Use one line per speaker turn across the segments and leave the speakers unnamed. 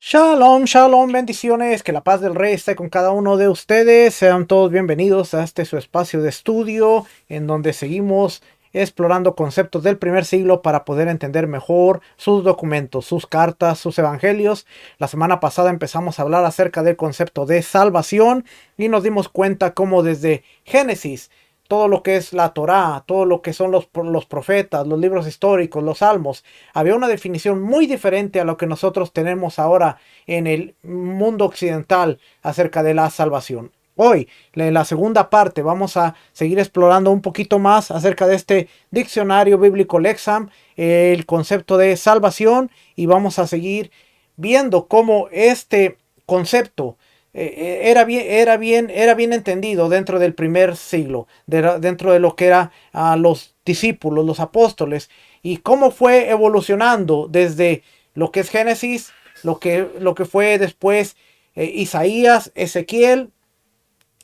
Shalom, shalom, bendiciones, que la paz del Rey esté con cada uno de ustedes. Sean todos bienvenidos a este su espacio de estudio en donde seguimos explorando conceptos del primer siglo para poder entender mejor sus documentos, sus cartas, sus evangelios. La semana pasada empezamos a hablar acerca del concepto de salvación y nos dimos cuenta cómo desde Génesis, todo lo que es la Torá, todo lo que son los profetas, los libros históricos, los salmos, había una definición muy diferente a lo que nosotros tenemos ahora en el mundo occidental acerca de la salvación. Hoy, en la segunda parte, vamos a seguir explorando un poquito más acerca de este diccionario bíblico Lexham, el concepto de salvación, y vamos a seguir viendo cómo este concepto era bien entendido dentro del primer siglo, dentro de lo que eran los discípulos, los apóstoles, y cómo fue evolucionando desde lo que es Génesis, lo que fue después Isaías, Ezequiel,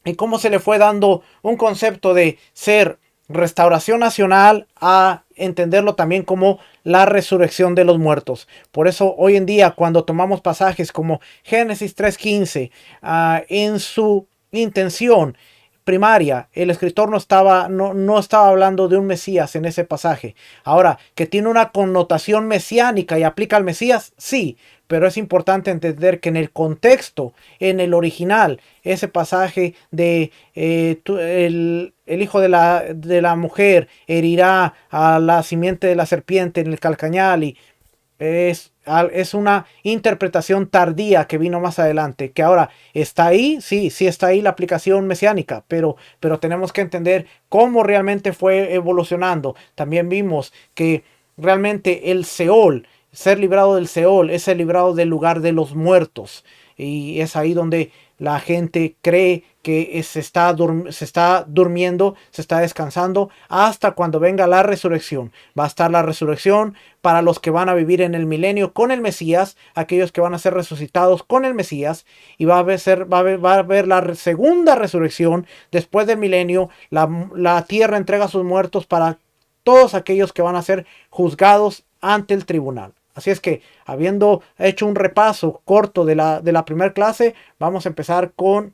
y cómo se le fue dando un concepto de ser restauración nacional a entenderlo también como la resurrección de los muertos. Por eso hoy en día cuando tomamos pasajes como Génesis 3:15 en su intención primaria, el escritor no estaba hablando de un Mesías en ese pasaje. Ahora, que tiene una connotación mesiánica y aplica al Mesías, sí, pero es importante entender que en el contexto, en el original, ese pasaje de el hijo de la mujer herirá a la simiente de la serpiente en el calcañal, y es una interpretación tardía que vino más adelante, que ahora está ahí, sí está ahí la aplicación mesiánica, pero tenemos que entender cómo realmente fue evolucionando. También vimos que realmente el Seol, ser librado del Seol, es ser librado del lugar de los muertos, y es ahí donde la gente cree que se está durmiendo, se está descansando hasta cuando venga la resurrección. Va a estar la resurrección para los que van a vivir en el milenio con el Mesías, aquellos que van a ser resucitados con el Mesías, y va a haber la segunda resurrección después del milenio. La tierra entrega a sus muertos para todos aquellos que van a ser juzgados ante el tribunal. Así es que, habiendo hecho un repaso corto de la primera clase, vamos a empezar con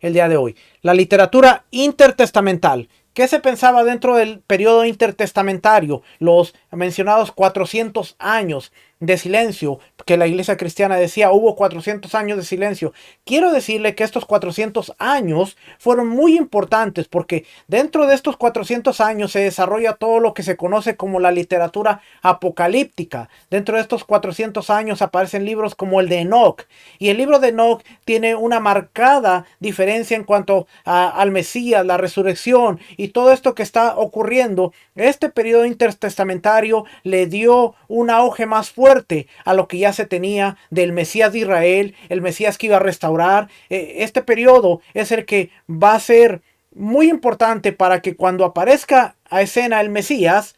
el día de hoy. La literatura intertestamental. ¿Qué se pensaba dentro del periodo intertestamentario? Los mencionados 400 años de silencio que la iglesia cristiana decía, hubo 400 años de silencio. Quiero decirle que estos 400 años fueron muy importantes, porque dentro de estos 400 años se desarrolla todo lo que se conoce como la literatura apocalíptica. Dentro de estos 400 años aparecen libros como el de Enoch, y el libro de Enoch tiene una marcada diferencia en cuanto al Mesías, la resurrección y todo esto que está ocurriendo. Este periodo intertestamentario le dio un auge más fuerte a lo que ya se tenía del Mesías de Israel, el Mesías que iba a restaurar. Este periodo es el que va a ser muy importante para que cuando aparezca a escena el Mesías,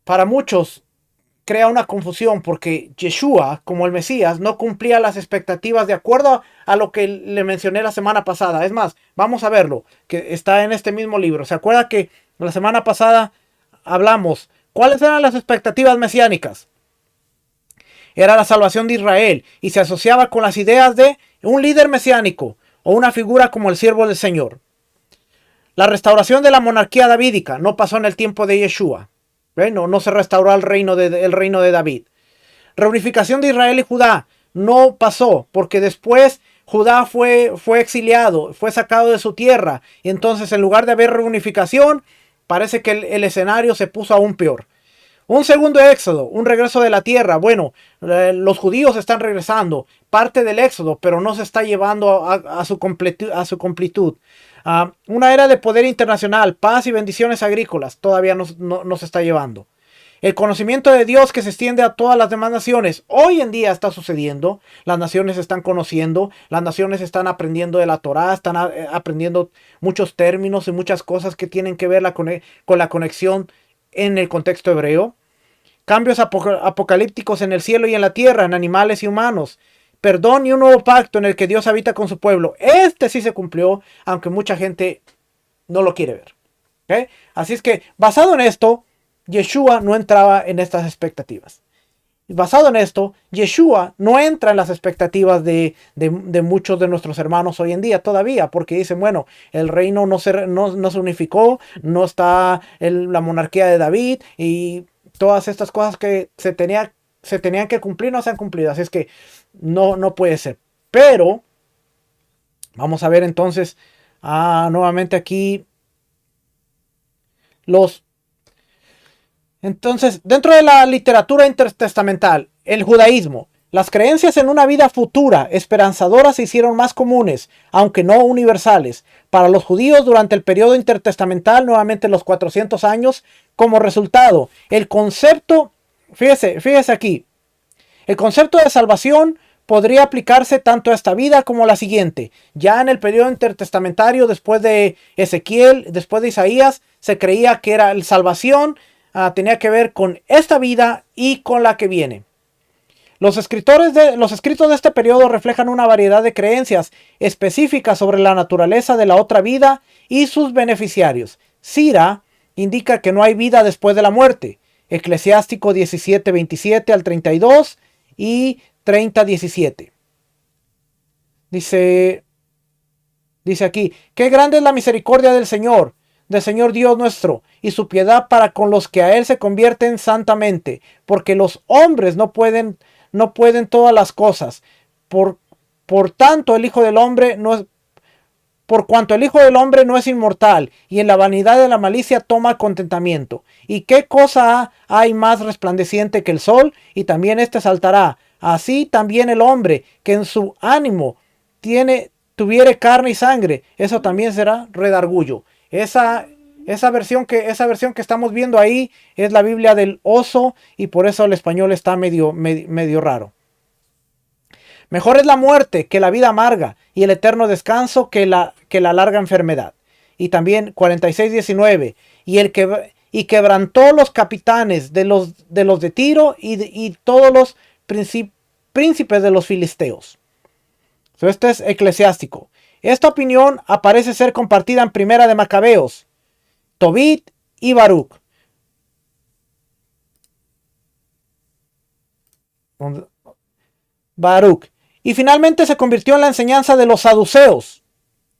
para muchos crea una confusión, porque Yeshua, como el Mesías, no cumplía las expectativas de acuerdo a lo que le mencioné la semana pasada. Es más, vamos a verlo, que está en este mismo libro. ¿Se acuerda que la semana pasada hablamos cuáles eran las expectativas mesiánicas? Era la salvación de Israel, y se asociaba con las ideas de un líder mesiánico o una figura como el siervo del Señor. La restauración de la monarquía davídica no pasó en el tiempo de Yeshua. No se restauró el reino de David. Reunificación de Israel y Judá no pasó, porque después Judá fue exiliado, fue sacado de su tierra, y entonces en lugar de haber reunificación, parece que el escenario se puso aún peor. Un segundo éxodo, un regreso de la tierra. Bueno, los judíos están regresando, parte del éxodo, pero no se está llevando a su completud. Una era de poder internacional, paz y bendiciones agrícolas, todavía no se está llevando. El conocimiento de Dios que se extiende a todas las demás naciones. Hoy en día está sucediendo. Las naciones están conociendo. Las naciones están aprendiendo de la Torá. Están aprendiendo muchos términos y muchas cosas que tienen que ver con la conexión en el contexto hebreo. Cambios apocalípticos en el cielo y en la tierra, en animales y humanos. Perdón y un nuevo pacto en el que Dios habita con su pueblo. Este sí se cumplió, aunque mucha gente no lo quiere ver. ¿Okay? Así es que, basado en esto, Yeshua no entraba en estas expectativas. Basado en esto, Yeshua no entra en las expectativas de muchos de nuestros hermanos hoy en día todavía, porque dicen, bueno, el reino no se unificó, no está la monarquía de David y todas estas cosas que se tenían que cumplir no se han cumplido. Así es que no puede ser. Pero, vamos a ver entonces, nuevamente aquí, entonces, dentro de la literatura intertestamental, el judaísmo, las creencias en una vida futura esperanzadora se hicieron más comunes, aunque no universales, para los judíos durante el periodo intertestamental, nuevamente los 400 años. Como resultado, el concepto, fíjese aquí, el concepto de salvación podría aplicarse tanto a esta vida como a la siguiente. Ya en el periodo intertestamentario, después de Ezequiel, después de Isaías, se creía que era la salvación, tenía que ver con esta vida y con la que viene. Los escritos de este periodo reflejan una variedad de creencias específicas sobre la naturaleza de la otra vida y sus beneficiarios. Sira indica que no hay vida después de la muerte. Eclesiástico 17:27 al 32 y 30:17. Dice aquí, qué grande es la misericordia del Señor Dios nuestro, y su piedad para con los que a él se convierten santamente, porque los hombres no pueden todas las cosas. Por tanto, el Hijo del Hombre no es, por cuanto el Hijo del Hombre no es inmortal, y en la vanidad de la malicia toma contentamiento. ¿Y qué cosa hay más resplandeciente que el sol? Y también éste saltará. Así también el hombre, que en su ánimo tuviere carne y sangre, eso también será redargullo. Esa versión que estamos viendo ahí es la Biblia del oso, y por eso el español está medio raro. Mejor es la muerte que la vida amarga, y el eterno descanso que la larga enfermedad. Y también 46:19. Y quebrantó los capitanes de los de Tiro y todos los príncipes de los filisteos. Este es eclesiástico. Esta opinión aparece ser compartida en Primera de Macabeos, Tobit y Baruch. Y finalmente se convirtió en la enseñanza de los saduceos.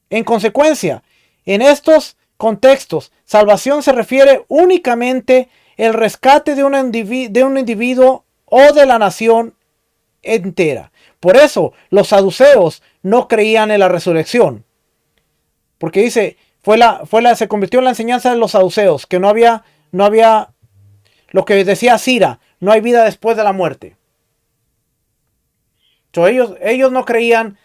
En consecuencia, en estos contextos, salvación se refiere únicamente el rescate de un individuo o de la nación entera. Por eso los saduceos no creían en la resurrección, porque dice, se convirtió en la enseñanza de los saduceos, que no había lo que decía Sira, no hay vida después de la muerte. Ellos no creían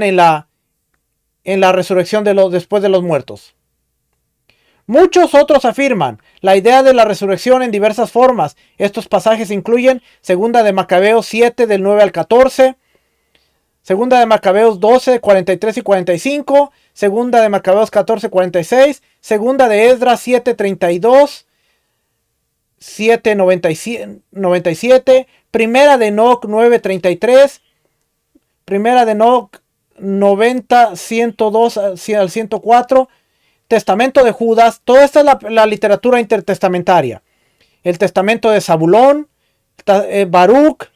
en la resurrección después de los muertos. Muchos otros afirman la idea de la resurrección en diversas formas. Estos pasajes incluyen Segunda de Macabeos 7 del 9 al 14, Segunda de Macabeos 12, 43 y 45, Segunda de Macabeos 14, 46, Segunda de Esdras 7, 32, 7, 97, Primera de Enoc 9, 33, Primera de Enoc 90, 102 al 104, Testamento de Judas. Toda esta es la literatura intertestamentaria. El Testamento de Zabulón, Baruch,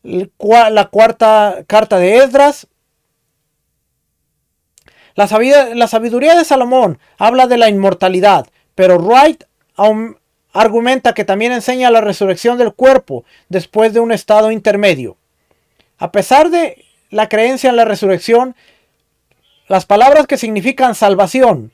la cuarta carta de Esdras. La sabiduría de Salomón habla de la inmortalidad, pero Wright argumenta que también enseña la resurrección del cuerpo después de un estado intermedio. A pesar de la creencia en la resurrección, las palabras que significan salvación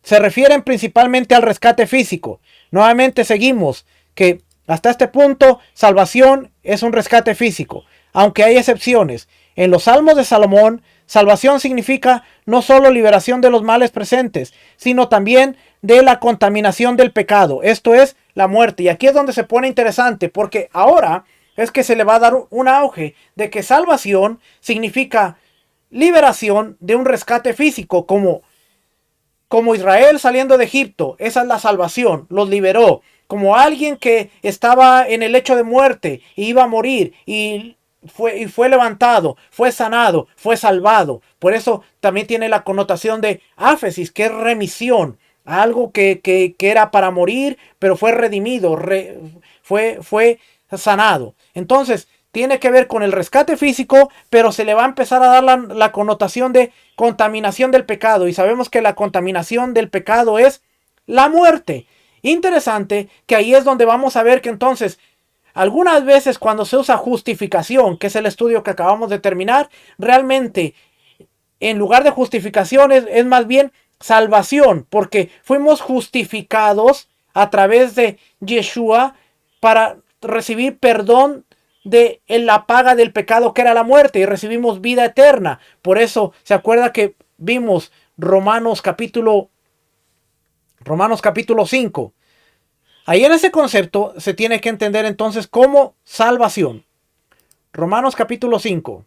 se refieren principalmente al rescate físico. Nuevamente seguimos que hasta este punto salvación es un rescate físico, aunque hay excepciones. En los Salmos de Salomón Salvación significa no solo liberación de los males presentes, sino también de la contaminación del pecado. Esto es la muerte. Y aquí es donde se pone interesante, porque ahora es que se le va a dar un auge de que salvación significa liberación de un rescate físico, como Israel saliendo de Egipto. Esa es la salvación, los liberó. Como alguien que estaba en el lecho de muerte y iba a morir y fue levantado, fue sanado, fue salvado. Por eso también tiene la connotación de áfesis, que es remisión. Algo que era para morir, pero fue redimido, fue sanado. Entonces, tiene que ver con el rescate físico, pero se le va a empezar a dar la connotación de contaminación del pecado. Y sabemos que la contaminación del pecado es la muerte. Interesante que ahí es donde vamos a ver que entonces, algunas veces cuando se usa justificación, que es el estudio que acabamos de terminar, realmente en lugar de justificación es más bien salvación, porque fuimos justificados a través de Yeshua para recibir perdón de la paga del pecado que era la muerte, y recibimos vida eterna. Por eso se acuerda que vimos Romanos capítulo 5. Ahí en ese concepto se tiene que entender entonces como salvación. Romanos capítulo 5.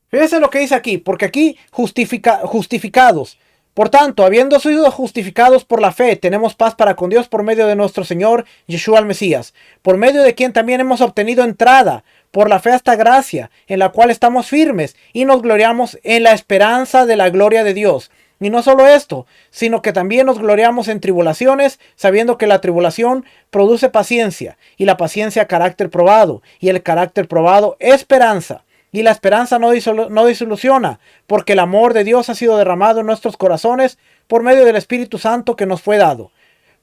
Fíjense lo que dice aquí, porque aquí justificados. Por tanto, habiendo sido justificados por la fe, tenemos paz para con Dios por medio de nuestro Señor Yeshua el Mesías, por medio de quien también hemos obtenido entrada por la fe a esta gracia, en la cual estamos firmes y nos gloriamos en la esperanza de la gloria de Dios. Y no solo esto, sino que también nos gloriamos en tribulaciones, sabiendo que la tribulación produce paciencia, y la paciencia carácter probado, y el carácter probado esperanza. Y la esperanza no desilusiona, porque el amor de Dios ha sido derramado en nuestros corazones por medio del Espíritu Santo que nos fue dado.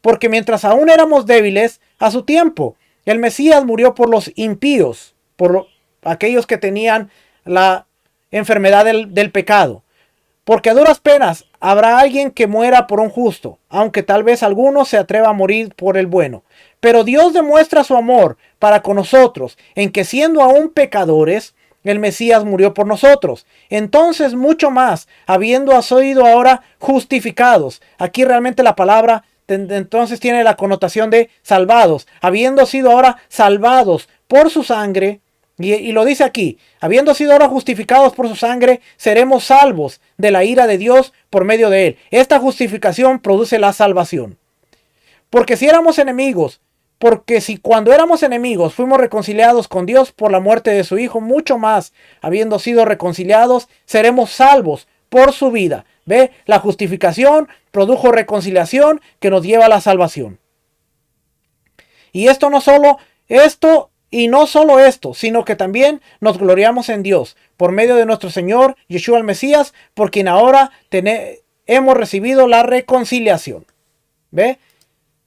Porque mientras aún éramos débiles, a su tiempo, el Mesías murió por los impíos, por aquellos que tenían la enfermedad del pecado. Porque a duras penas habrá alguien que muera por un justo, aunque tal vez alguno se atreva a morir por el bueno. Pero Dios demuestra su amor para con nosotros, en que siendo aún pecadores, el Mesías murió por nosotros. Entonces mucho más, habiendo sido ahora justificados. Aquí realmente la palabra entonces tiene la connotación de salvados. Habiendo sido ahora salvados por su sangre. Y lo dice aquí, habiendo sido ahora justificados por su sangre, seremos salvos de la ira de Dios por medio de él. Esta justificación produce la salvación. Porque si éramos enemigos, porque si cuando éramos enemigos fuimos reconciliados con Dios por la muerte de su Hijo, mucho más, habiendo sido reconciliados, seremos salvos por su vida. ¿Ve? La justificación produjo reconciliación que nos lleva a la salvación. Y no solo esto, sino que también nos gloriamos en Dios por medio de nuestro Señor Yeshua el Mesías, por quien ahora hemos recibido la reconciliación. ¿Ve?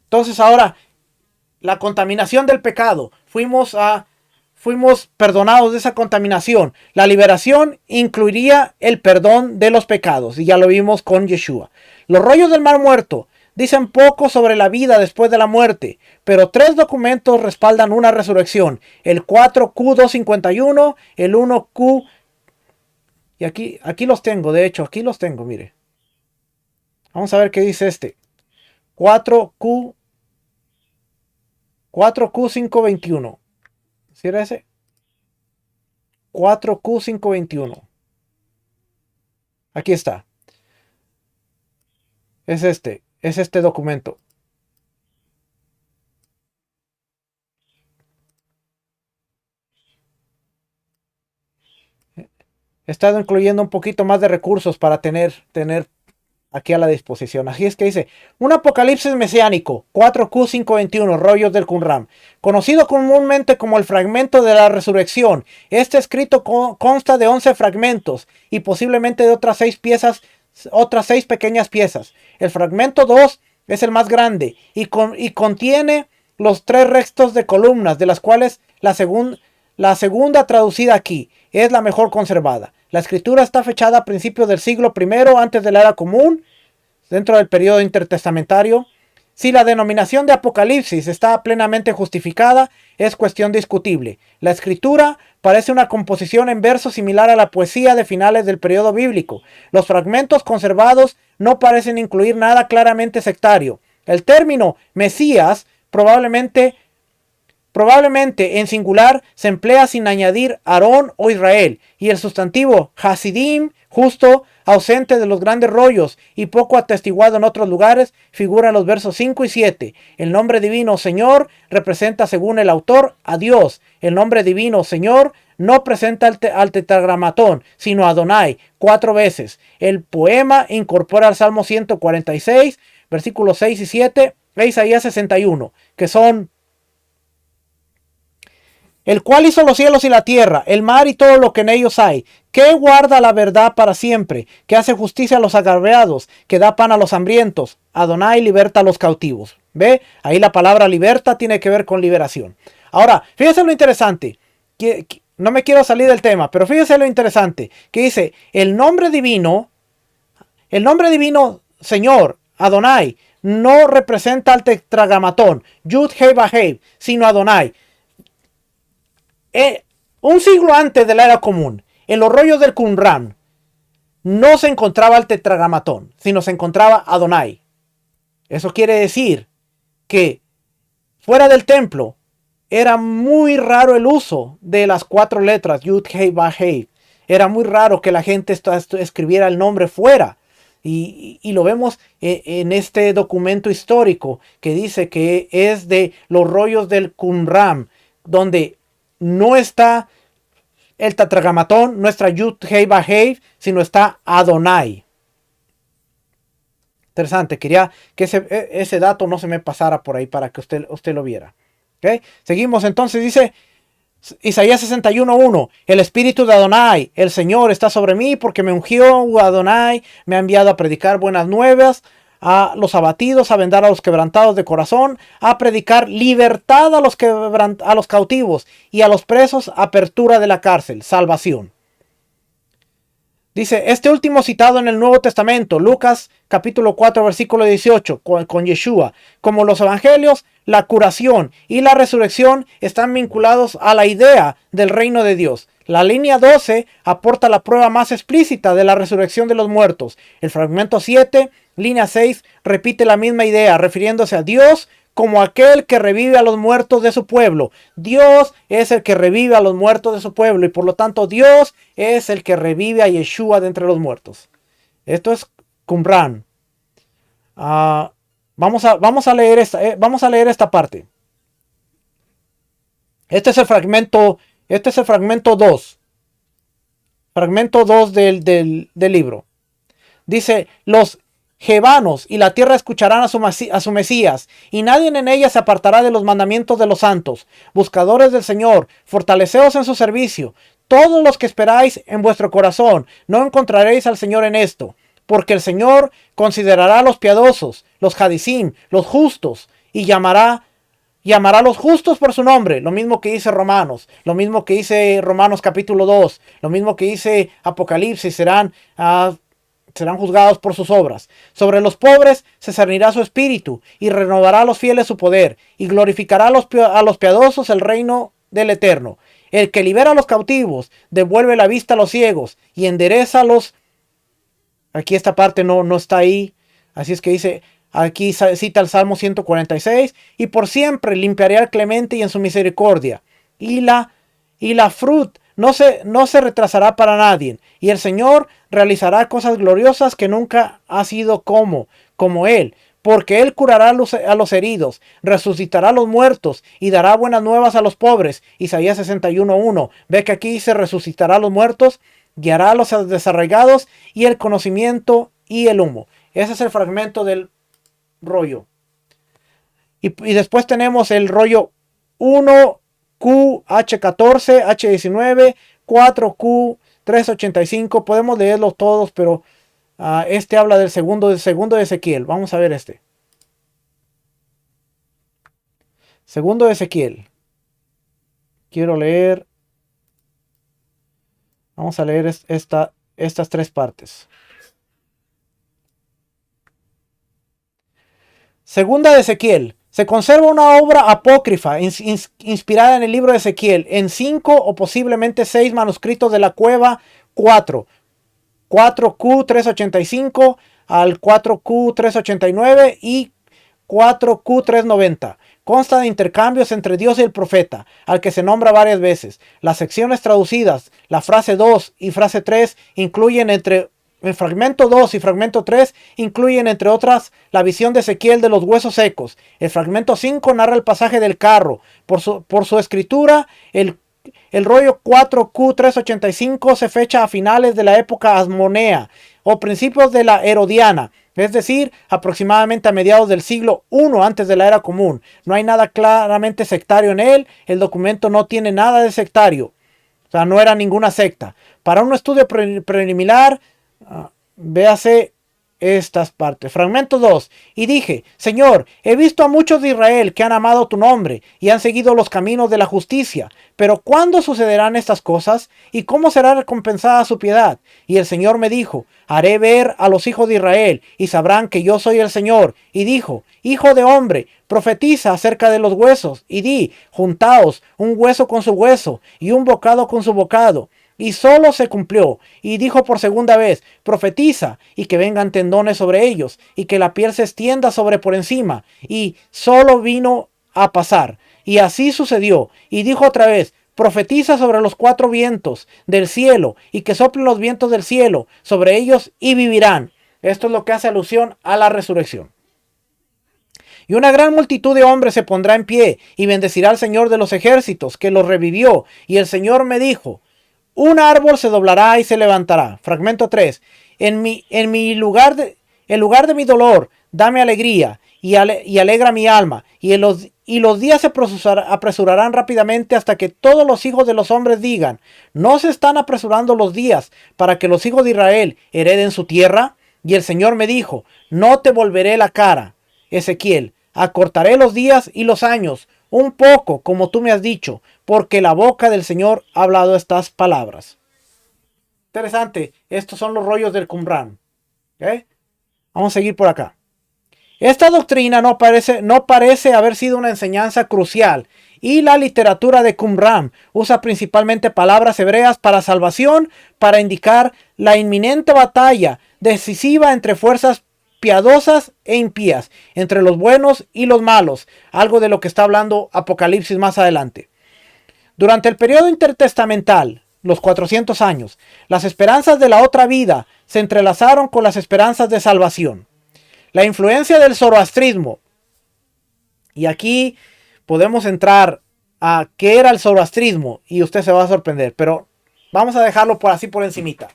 Entonces ahora, la contaminación del pecado, fuimos perdonados de esa contaminación. La liberación incluiría el perdón de los pecados, y ya lo vimos con Yeshua. Los rollos del Mar Muerto dicen poco sobre la vida después de la muerte, pero 3 documentos respaldan una resurrección: el 4Q251, el 1Q, y aquí los tengo, de hecho, aquí los tengo, mire. Vamos a ver qué dice este. 4Q521. ¿Sí era ese? 4Q521. Aquí está. Es este documento. He estado incluyendo un poquito más de recursos para tener aquí a la disposición. Así es que dice, un apocalipsis mesiánico, 4Q521, rollos del Qumran, conocido comúnmente como el fragmento de la resurrección. Este escrito consta de 11 fragmentos y posiblemente de otras 6 pequeñas piezas. El fragmento 2 es el más grande y contiene los 3 restos de columnas, de las cuales la segunda traducida aquí es la mejor conservada. La escritura está fechada a principios del siglo I antes de la era común, dentro del periodo intertestamentario. Si la denominación de Apocalipsis está plenamente justificada, es cuestión discutible. La escritura parece una composición en verso similar a la poesía de finales del periodo bíblico. Los fragmentos conservados no parecen incluir nada claramente sectario. El término Mesías probablemente en singular se emplea sin añadir Aarón o Israel, y el sustantivo Hasidim, justo, ausente de los grandes rollos y poco atestiguado en otros lugares, figura en los versos 5 y 7. El nombre divino Señor representa, según el autor, a Dios. El nombre divino Señor no presenta al tetragramatón, sino a Adonai, 4 veces. El poema incorpora al Salmo 146, versículos 6 y 7, e Isaías 61, que son: el cual hizo los cielos y la tierra, el mar y todo lo que en ellos hay, que guarda la verdad para siempre, que hace justicia a los agraviados, que da pan a los hambrientos. Adonai liberta a los cautivos. ¿Ve? Ahí la palabra liberta tiene que ver con liberación. Ahora, fíjense lo interesante. No me quiero salir del tema, pero fíjense lo interesante. Que dice, el nombre divino Señor, Adonai, no representa al tetragramatón, Yud Hei Vahei, sino Adonai. Un siglo antes de la era común, en los rollos del Qumran, no se encontraba el tetragramatón, sino se encontraba Adonai. Eso quiere decir que fuera del templo era muy raro el uso de las 4 letras Yud Hei Vahei. Era muy raro que la gente escribiera el nombre fuera. Y lo vemos en este documento histórico que dice que es de los rollos del Qumran, donde no está el tetragramatón, no está Yud Hei Vahei, sino está Adonai. Interesante, quería que ese dato no se me pasara por ahí para que usted lo viera. ¿Okay? Seguimos entonces, dice Isaías 61:1, el espíritu de Adonai, el Señor, está sobre mí porque me ungió. Adonai me ha enviado a predicar buenas nuevas a los abatidos, a vendar a los quebrantados de corazón, a predicar libertad a los cautivos, y a los presos apertura de la cárcel, salvación. Dice, este último citado en el Nuevo Testamento, Lucas capítulo 4 versículo 18, con Yeshua. Como los evangelios, la curación y la resurrección están vinculados a la idea del reino de Dios. La línea 12 aporta la prueba más explícita de la resurrección de los muertos. El fragmento 7, línea 6, repite la misma idea, refiriéndose a Dios como aquel que revive a los muertos de su pueblo. Dios es el que revive a los muertos de su pueblo, y por lo tanto Dios es el que revive a Yeshua de entre los muertos. Esto es Qumran. Vamos a leer esta parte. Este es el fragmento 2. Fragmento 2 del libro. Dice, los Jevanos y la tierra escucharán a su Mesías, y nadie en ella se apartará de los mandamientos de los santos. Buscadores del Señor, fortaleceos en su servicio. Todos los que esperáis en vuestro corazón, no encontraréis al Señor en esto, porque el Señor considerará a los piadosos, los hadisim, los justos, y llamará a los justos por su nombre, lo mismo que dice Romanos, lo mismo que dice Romanos capítulo 2, lo mismo que dice Apocalipsis, serán juzgados por sus obras. Sobre los pobres se cernirá su espíritu, y renovará a los fieles su poder, y glorificará a los piadosos el reino del Eterno. El que libera a los cautivos, devuelve la vista a los ciegos, y endereza los... Aquí esta parte no está ahí, así es que dice... Aquí cita el Salmo 146, y por siempre limpiaré al clemente y en su misericordia. Y la frut no se retrasará para nadie, y el Señor realizará cosas gloriosas que nunca ha sido como Él, porque Él curará a los heridos, resucitará a los muertos, y dará buenas nuevas a los pobres. Isaías 61:1. Ve que aquí se resucitará a los muertos, guiará a los desarraigados, y el conocimiento y el humo. Ese es el fragmento del rollo. Y después tenemos el rollo 1Q, H14, H19, 4Q, 385. Podemos leerlos todos, pero este habla del segundo de Ezequiel. Vamos a ver este. Segundo de Ezequiel. Quiero leer. Vamos a leer estas 3 partes. Segunda de Ezequiel. Se conserva una obra apócrifa inspirada en el libro de Ezequiel en 5 o posiblemente 6 manuscritos de la cueva 4. 4Q385 al 4Q389 y 4Q390. Consta de intercambios entre Dios y el profeta, al que se nombra varias veces. Las secciones traducidas, la frase 2 y frase 3, incluyen entre el fragmento 2 y fragmento 3 incluyen, entre otras, la visión de Ezequiel de los huesos secos. El fragmento 5 narra el pasaje del carro. Por su escritura, el rollo 4Q385 se fecha a finales de la época asmonea o principios de la herodiana, es decir, aproximadamente a mediados del siglo I antes de la era común. No hay nada claramente sectario en él. El documento no tiene nada de sectario. O sea, no era ninguna secta. Para un estudio preliminar, véase estas partes. Fragmento 2. Y dije: Señor, he visto a muchos de Israel que han amado tu nombre y han seguido los caminos de la justicia. Pero ¿cuándo sucederán estas cosas? ¿Y cómo será recompensada su piedad? Y el Señor me dijo: haré ver a los hijos de Israel y sabrán que yo soy el Señor. Y dijo: Hijo de hombre, profetiza acerca de los huesos y di: juntaos un hueso con su hueso y un bocado con su bocado. Y solo se cumplió. Y dijo por segunda vez: profetiza, y que vengan tendones sobre ellos, y que la piel se extienda sobre por encima. Y solo vino a pasar. Y así sucedió. Y dijo otra vez: profetiza sobre los 4 vientos del cielo, y que soplen los vientos del cielo sobre ellos, y vivirán. Esto es lo que hace alusión a la resurrección. Y una gran multitud de hombres se pondrá en pie, y bendecirá al Señor de los ejércitos, que los revivió. Y el Señor me dijo: un árbol se doblará y se levantará. Fragmento 3. En lugar de mi dolor, dame alegría y alegra mi alma. Y los días se apresurarán rápidamente hasta que todos los hijos de los hombres digan: ¿no se están apresurando los días para que los hijos de Israel hereden su tierra? Y el Señor me dijo: no te volveré la cara, Ezequiel. Acortaré los días y los años, un poco, como tú me has dicho, porque la boca del Señor ha hablado estas palabras. Interesante, estos son los rollos del Qumran. ¿Okay? Vamos a seguir por acá. Esta doctrina no parece haber sido una enseñanza crucial, y la literatura de Qumran usa principalmente palabras hebreas para salvación, para indicar la inminente batalla decisiva entre fuerzas piadosas e impías, entre los buenos y los malos, algo de lo que está hablando Apocalipsis más adelante. Durante el periodo intertestamental, los 400 años, las esperanzas de la otra vida se entrelazaron con las esperanzas de salvación. La influencia del zoroastrismo, y aquí podemos entrar a qué era el zoroastrismo y usted se va a sorprender, pero vamos a dejarlo por así por encimita.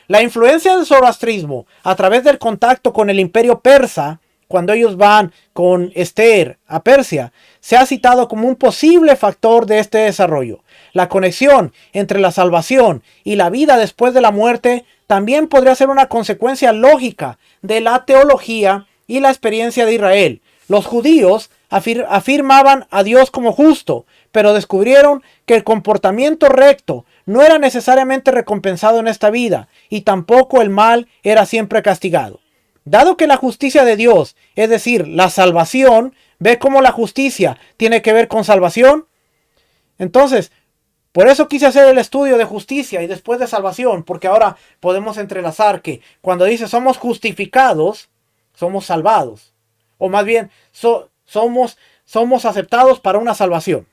La influencia del zoroastrismo a través del contacto con el imperio persa, cuando ellos van con Esther a Persia, se ha citado como un posible factor de este desarrollo. La conexión entre la salvación y la vida después de la muerte también podría ser una consecuencia lógica de la teología y la experiencia de Israel. Los judíos afirmaban a Dios como justo, pero descubrieron que el comportamiento recto no era necesariamente recompensado en esta vida, y tampoco el mal era siempre castigado. Dado que la justicia de Dios, es decir, la salvación, ve cómo la justicia tiene que ver con salvación. Entonces, por eso quise hacer el estudio de justicia y después de salvación, porque ahora podemos entrelazar que cuando dice somos justificados, somos salvados. O más bien, somos aceptados para una salvación.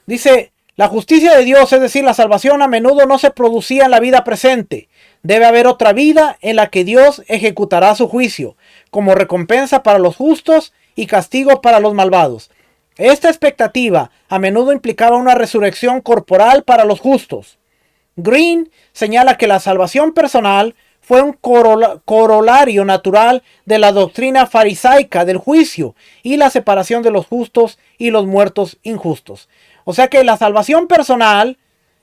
Dice: la justicia de Dios, es decir, la salvación, a menudo no se producía en la vida presente. Debe haber otra vida en la que Dios ejecutará su juicio, como recompensa para los justos y castigo para los malvados. Esta expectativa a menudo implicaba una resurrección corporal para los justos. Green señala que la salvación personal fue un corolario natural de la doctrina farisaica del juicio y la separación de los justos y los muertos injustos. O sea que la salvación personal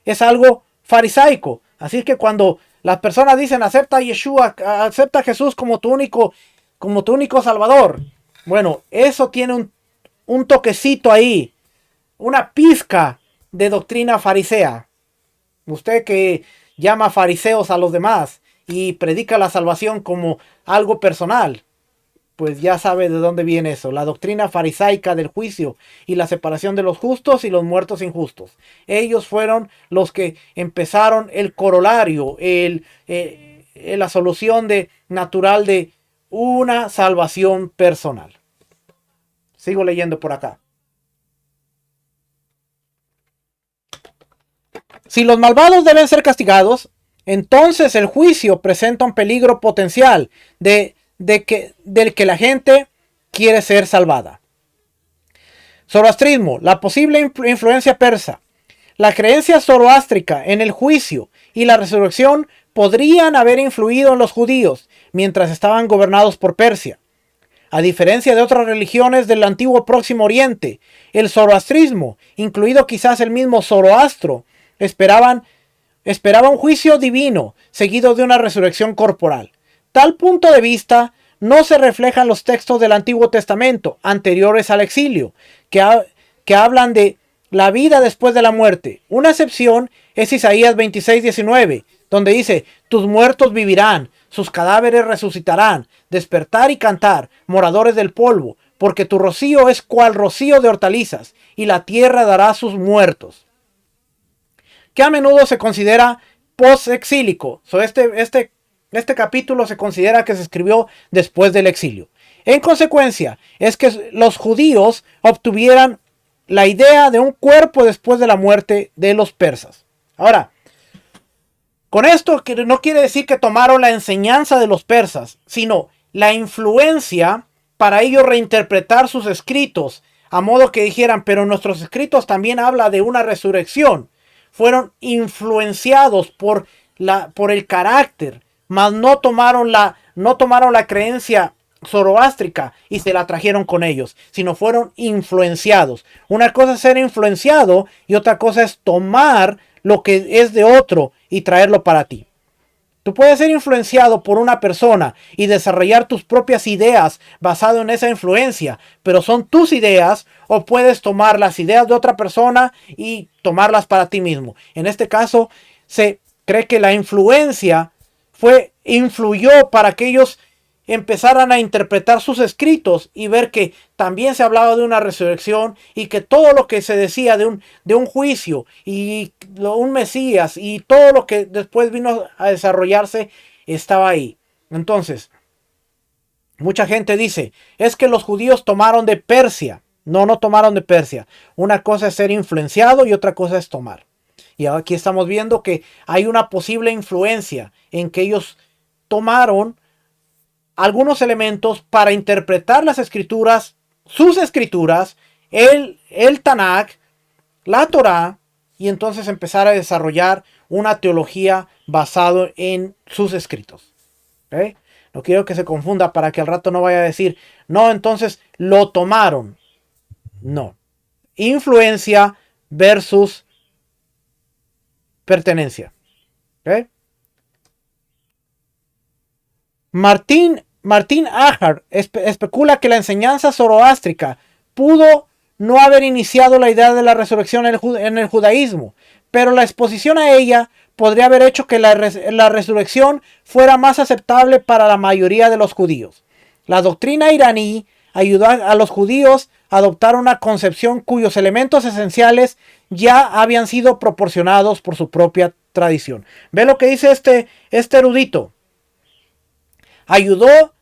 es algo farisaico. Así que cuando las personas dicen acepta a Yeshua, acepta a Jesús como tu único Salvador, bueno, eso tiene un toquecito ahí, una pizca de doctrina farisea. Usted que llama fariseos a los demás y predica la salvación como algo personal. pues ya sabe de dónde viene eso. La doctrina farisaica del juicio y la separación de los justos y los muertos injustos. Ellos fueron los que empezaron el corolario, la solución natural de una salvación personal. Sigo leyendo por acá. Si los malvados deben ser castigados, entonces el juicio presenta un peligro potencial del que la gente quiere ser salvada. Zoroastrismo, la posible influencia persa. La creencia zoroástrica en el juicio y la resurrección podrían haber influido en los judíos mientras estaban gobernados por Persia. A diferencia de otras religiones del antiguo Próximo Oriente, el zoroastrismo, incluido quizás el mismo Zoroastro, esperaba un juicio divino seguido de una resurrección corporal. Tal punto de vista no se refleja en los textos del Antiguo Testamento anteriores al exilio, que hablan de la vida después de la muerte. Una excepción es Isaías 26:19, donde dice: tus muertos vivirán, sus cadáveres resucitarán, despertar y cantar, moradores del polvo, porque tu rocío es cual rocío de hortalizas, y la tierra dará sus muertos. Que a menudo se considera post-exílico. Este capítulo se considera que se escribió después del exilio. En consecuencia, es que los judíos obtuvieran la idea de un cuerpo después de la muerte de los persas. Ahora, con esto no quiere decir que tomaron la enseñanza de los persas, sino la influencia para ellos reinterpretar sus escritos, a modo que dijeran: pero nuestros escritos también habla de una resurrección. Fueron influenciados por el carácter, mas no tomaron la creencia zoroástrica y se la trajeron con ellos, sino fueron influenciados. Una cosa es ser influenciado y otra cosa es tomar lo que es de otro y traerlo para ti. Tú puedes ser influenciado por una persona y desarrollar tus propias ideas basado en esa influencia, pero son tus ideas, o puedes tomar las ideas de otra persona y tomarlas para ti mismo. En este caso, se cree que la influencia influyó para que ellos empezaran a interpretar sus escritos y ver que también se hablaba de una resurrección y que todo lo que se decía de un juicio y un Mesías y todo lo que después vino a desarrollarse estaba ahí. Entonces, mucha gente dice: es que los judíos tomaron de Persia. No tomaron de Persia. Una cosa es ser influenciado y otra cosa es tomar. Y aquí estamos viendo que hay una posible influencia en que ellos tomaron algunos elementos para interpretar las escrituras, sus escrituras, el Tanakh, la Torá, y entonces empezar a desarrollar una teología basada en sus escritos. ¿Okay? No quiero que se confunda para que al rato no vaya a decir: no, entonces lo tomaron. No. Influencia versus pertenencia. ¿Okay? Martín Ajar especula que la enseñanza zoroástrica pudo no haber iniciado la idea de la resurrección en el judaísmo, pero la exposición a ella podría haber hecho que la resurrección fuera más aceptable para la mayoría de los judíos. La doctrina iraní ayudó a los judíos a adoptar una concepción cuyos elementos esenciales ya habían sido proporcionados por su propia tradición. Ve lo que dice este erudito. Ayudó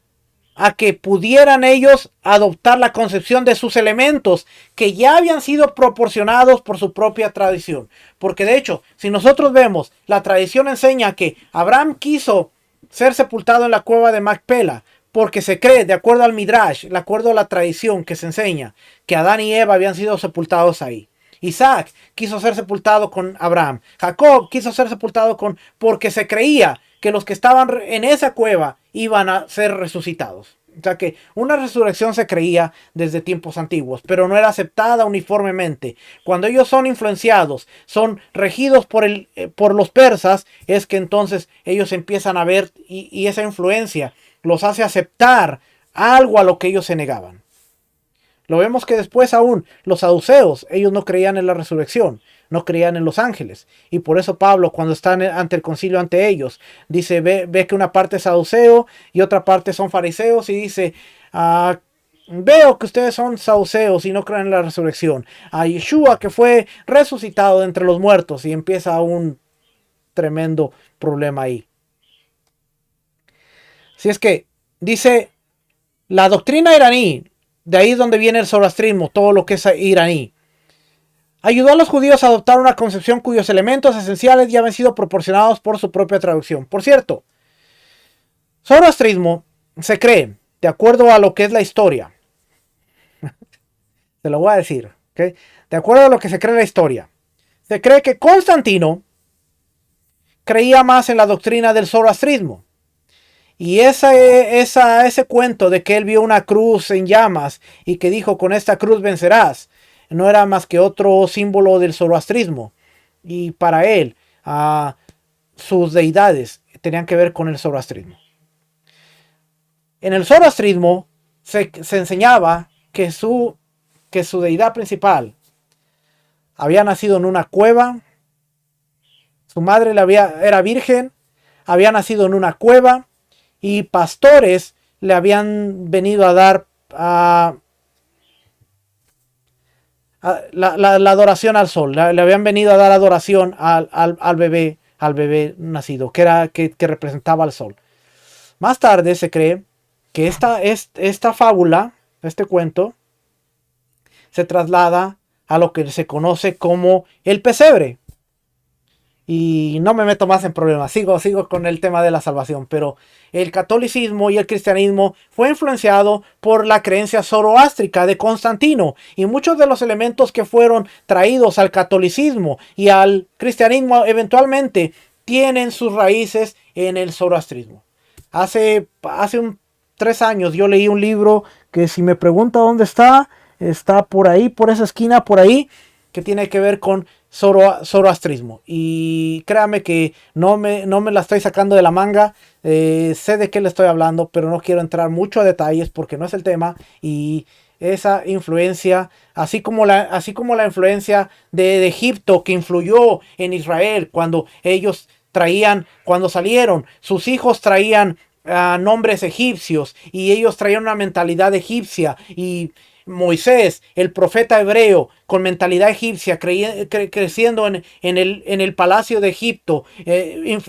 a que pudieran ellos adoptar la concepción de sus elementos que ya habían sido proporcionados por su propia tradición. Porque de hecho, si nosotros vemos, la tradición enseña que Abraham quiso ser sepultado en la cueva de Macpela, porque se cree, de acuerdo al Midrash, de acuerdo a la tradición que se enseña, que Adán y Eva habían sido sepultados ahí. Isaac quiso ser sepultado con Abraham. Jacob quiso ser sepultado porque se creía que los que estaban en esa cueva iban a ser resucitados. O sea que una resurrección se creía desde tiempos antiguos, pero no era aceptada uniformemente. Cuando ellos son influenciados, son regidos por los persas, es que entonces ellos empiezan a ver y esa influencia los hace aceptar algo a lo que ellos se negaban. Lo vemos que después aún los saduceos, ellos no creían en la resurrección, no creían en los ángeles. Y por eso Pablo, cuando está ante el concilio ante ellos, dice, ve que una parte es saduceo y otra parte son fariseos, y dice, veo que ustedes son saduceos y no creen en la resurrección. A Yeshua, que fue resucitado de entre los muertos, y empieza un tremendo problema ahí. Si es que dice la doctrina iraní, de ahí es donde viene el zoroastrismo, todo lo que es iraní, ayudó a los judíos a adoptar una concepción cuyos elementos esenciales ya habían sido proporcionados por su propia traducción. Por cierto, zoroastrismo se cree, de acuerdo a lo que es la historia, te lo voy a decir, ¿okay? De acuerdo a lo que se cree en la historia, se cree que Constantino creía más en la doctrina del zoroastrismo. Y ese cuento de que él vio una cruz en llamas y que dijo, con esta cruz vencerás, no era más que otro símbolo del zoroastrismo. Y para él, sus deidades tenían que ver con el zoroastrismo. En el zoroastrismo se enseñaba que su deidad principal había nacido en una cueva, su madre era virgen, había nacido en una cueva, y pastores le habían venido a dar la adoración al sol. Le habían venido a dar adoración al bebé nacido, que representaba al sol. Más tarde se cree que esta fábula, este cuento, se traslada a lo que se conoce como el pesebre. Y no me meto más en problemas, sigo con el tema de la salvación, pero el catolicismo y el cristianismo fue influenciado por la creencia zoroástrica de Constantino, y muchos de los elementos que fueron traídos al catolicismo y al cristianismo eventualmente tienen sus raíces en el zoroastrismo. Hace 3 años yo leí un libro que, si me pregunta dónde está por ahí, por esa esquina, por ahí, que tiene que ver con zoroastrismo. Y créame que no me la estoy sacando de la manga. Sé de qué le estoy hablando, pero no quiero entrar mucho a detalles porque no es el tema. Y esa influencia, así como la influencia de Egipto, que influyó en Israel cuando ellos cuando salieron, sus hijos traían nombres egipcios y ellos traían una mentalidad egipcia, y Moisés, el profeta hebreo, con mentalidad egipcia, creciendo en el palacio de Egipto,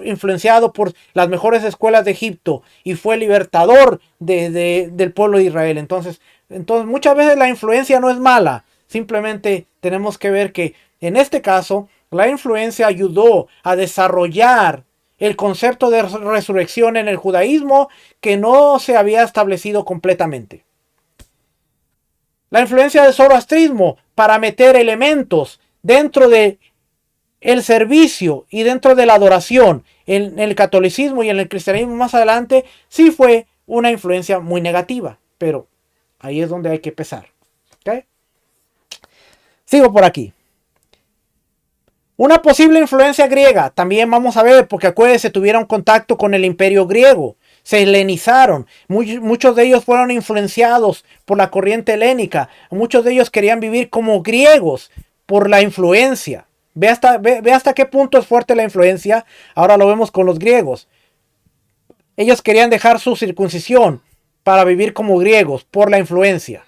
influenciado por las mejores escuelas de Egipto, y fue libertador del pueblo de Israel. Entonces, muchas veces la influencia no es mala, simplemente tenemos que ver que en este caso la influencia ayudó a desarrollar el concepto de resurrección en el judaísmo, que no se había establecido completamente. La influencia del zoroastrismo para meter elementos dentro de el servicio y dentro de la adoración en el catolicismo y en el cristianismo más adelante, sí fue una influencia muy negativa, pero ahí es donde hay que pesar. ¿Okay? Sigo por aquí. Una posible influencia griega, también vamos a ver, porque acuérdense, tuvieron contacto con el imperio griego, se helenizaron, muchos de ellos fueron influenciados por la corriente helénica, muchos de ellos querían vivir como griegos por la influencia. Ve hasta qué punto es fuerte la influencia. Ahora lo vemos con los griegos. Ellos querían dejar su circuncisión para vivir como griegos por la influencia.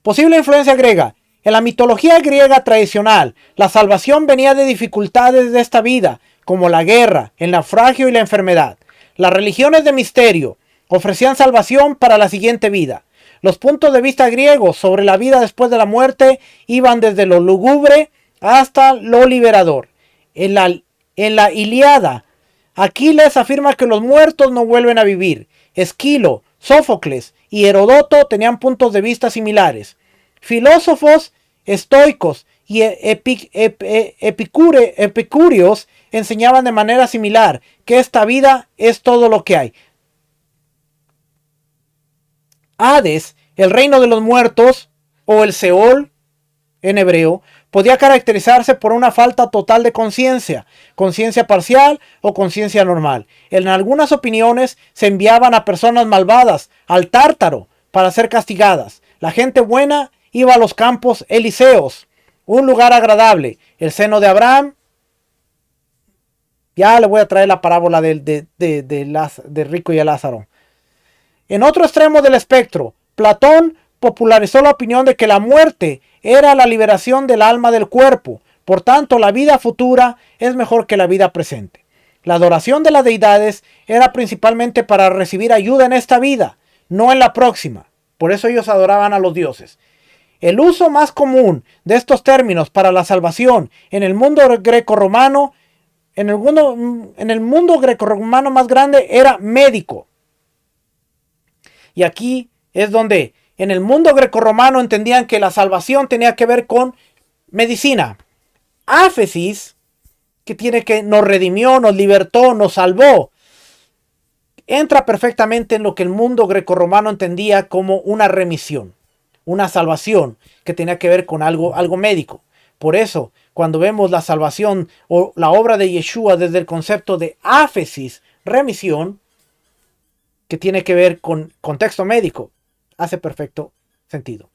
Posible influencia griega. En la mitología griega tradicional, la salvación venía de dificultades de esta vida, como la guerra, el naufragio y la enfermedad. Las religiones de misterio ofrecían salvación para la siguiente vida. Los puntos de vista griegos sobre la vida después de la muerte iban desde lo lúgubre hasta lo liberador. En la Ilíada, Aquiles afirma que los muertos no vuelven a vivir. Esquilo, Sófocles y Heródoto tenían puntos de vista similares. Filósofos estoicos y epicúreos enseñaban de manera similar que esta vida es todo lo que hay. Hades, el reino de los muertos, o el Seol en hebreo, podía caracterizarse por una falta total de conciencia parcial o conciencia normal. En algunas opiniones se enviaban a personas malvadas al Tártaro para ser castigadas. La gente buena iba a los campos elíseos, un lugar agradable, el seno de Abraham. Ya le voy a traer la parábola de Rico y de Lázaro. En otro extremo del espectro, Platón popularizó la opinión de que la muerte era la liberación del alma del cuerpo. Por tanto, la vida futura es mejor que la vida presente. La adoración de las deidades era principalmente para recibir ayuda en esta vida, no en la próxima. Por eso ellos adoraban a los dioses. El uso más común de estos términos para la salvación en el mundo grecorromano, en el mundo grecorromano más grande, era médico. Y aquí es donde en el mundo grecorromano entendían que la salvación tenía que ver con medicina. Áfesis, que tiene que nos redimió, nos libertó, nos salvó, entra perfectamente en lo que el mundo grecorromano entendía como una remisión, una salvación que tenía que ver con algo médico. Por eso, cuando vemos la salvación o la obra de Yeshua desde el concepto de áfesis, remisión, que tiene que ver con contexto médico, hace perfecto sentido.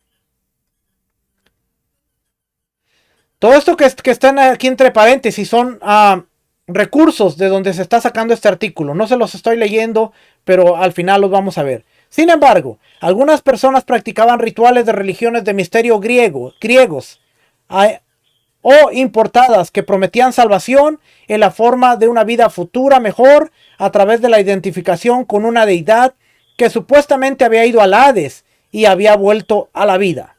Todo esto que están aquí entre paréntesis son recursos de donde se está sacando este artículo. No se los estoy leyendo, pero al final los vamos a ver. Sin embargo, algunas personas practicaban rituales de religiones de misterio griegos o importadas que prometían salvación en la forma de una vida futura mejor a través de la identificación con una deidad que supuestamente había ido al Hades y había vuelto a la vida.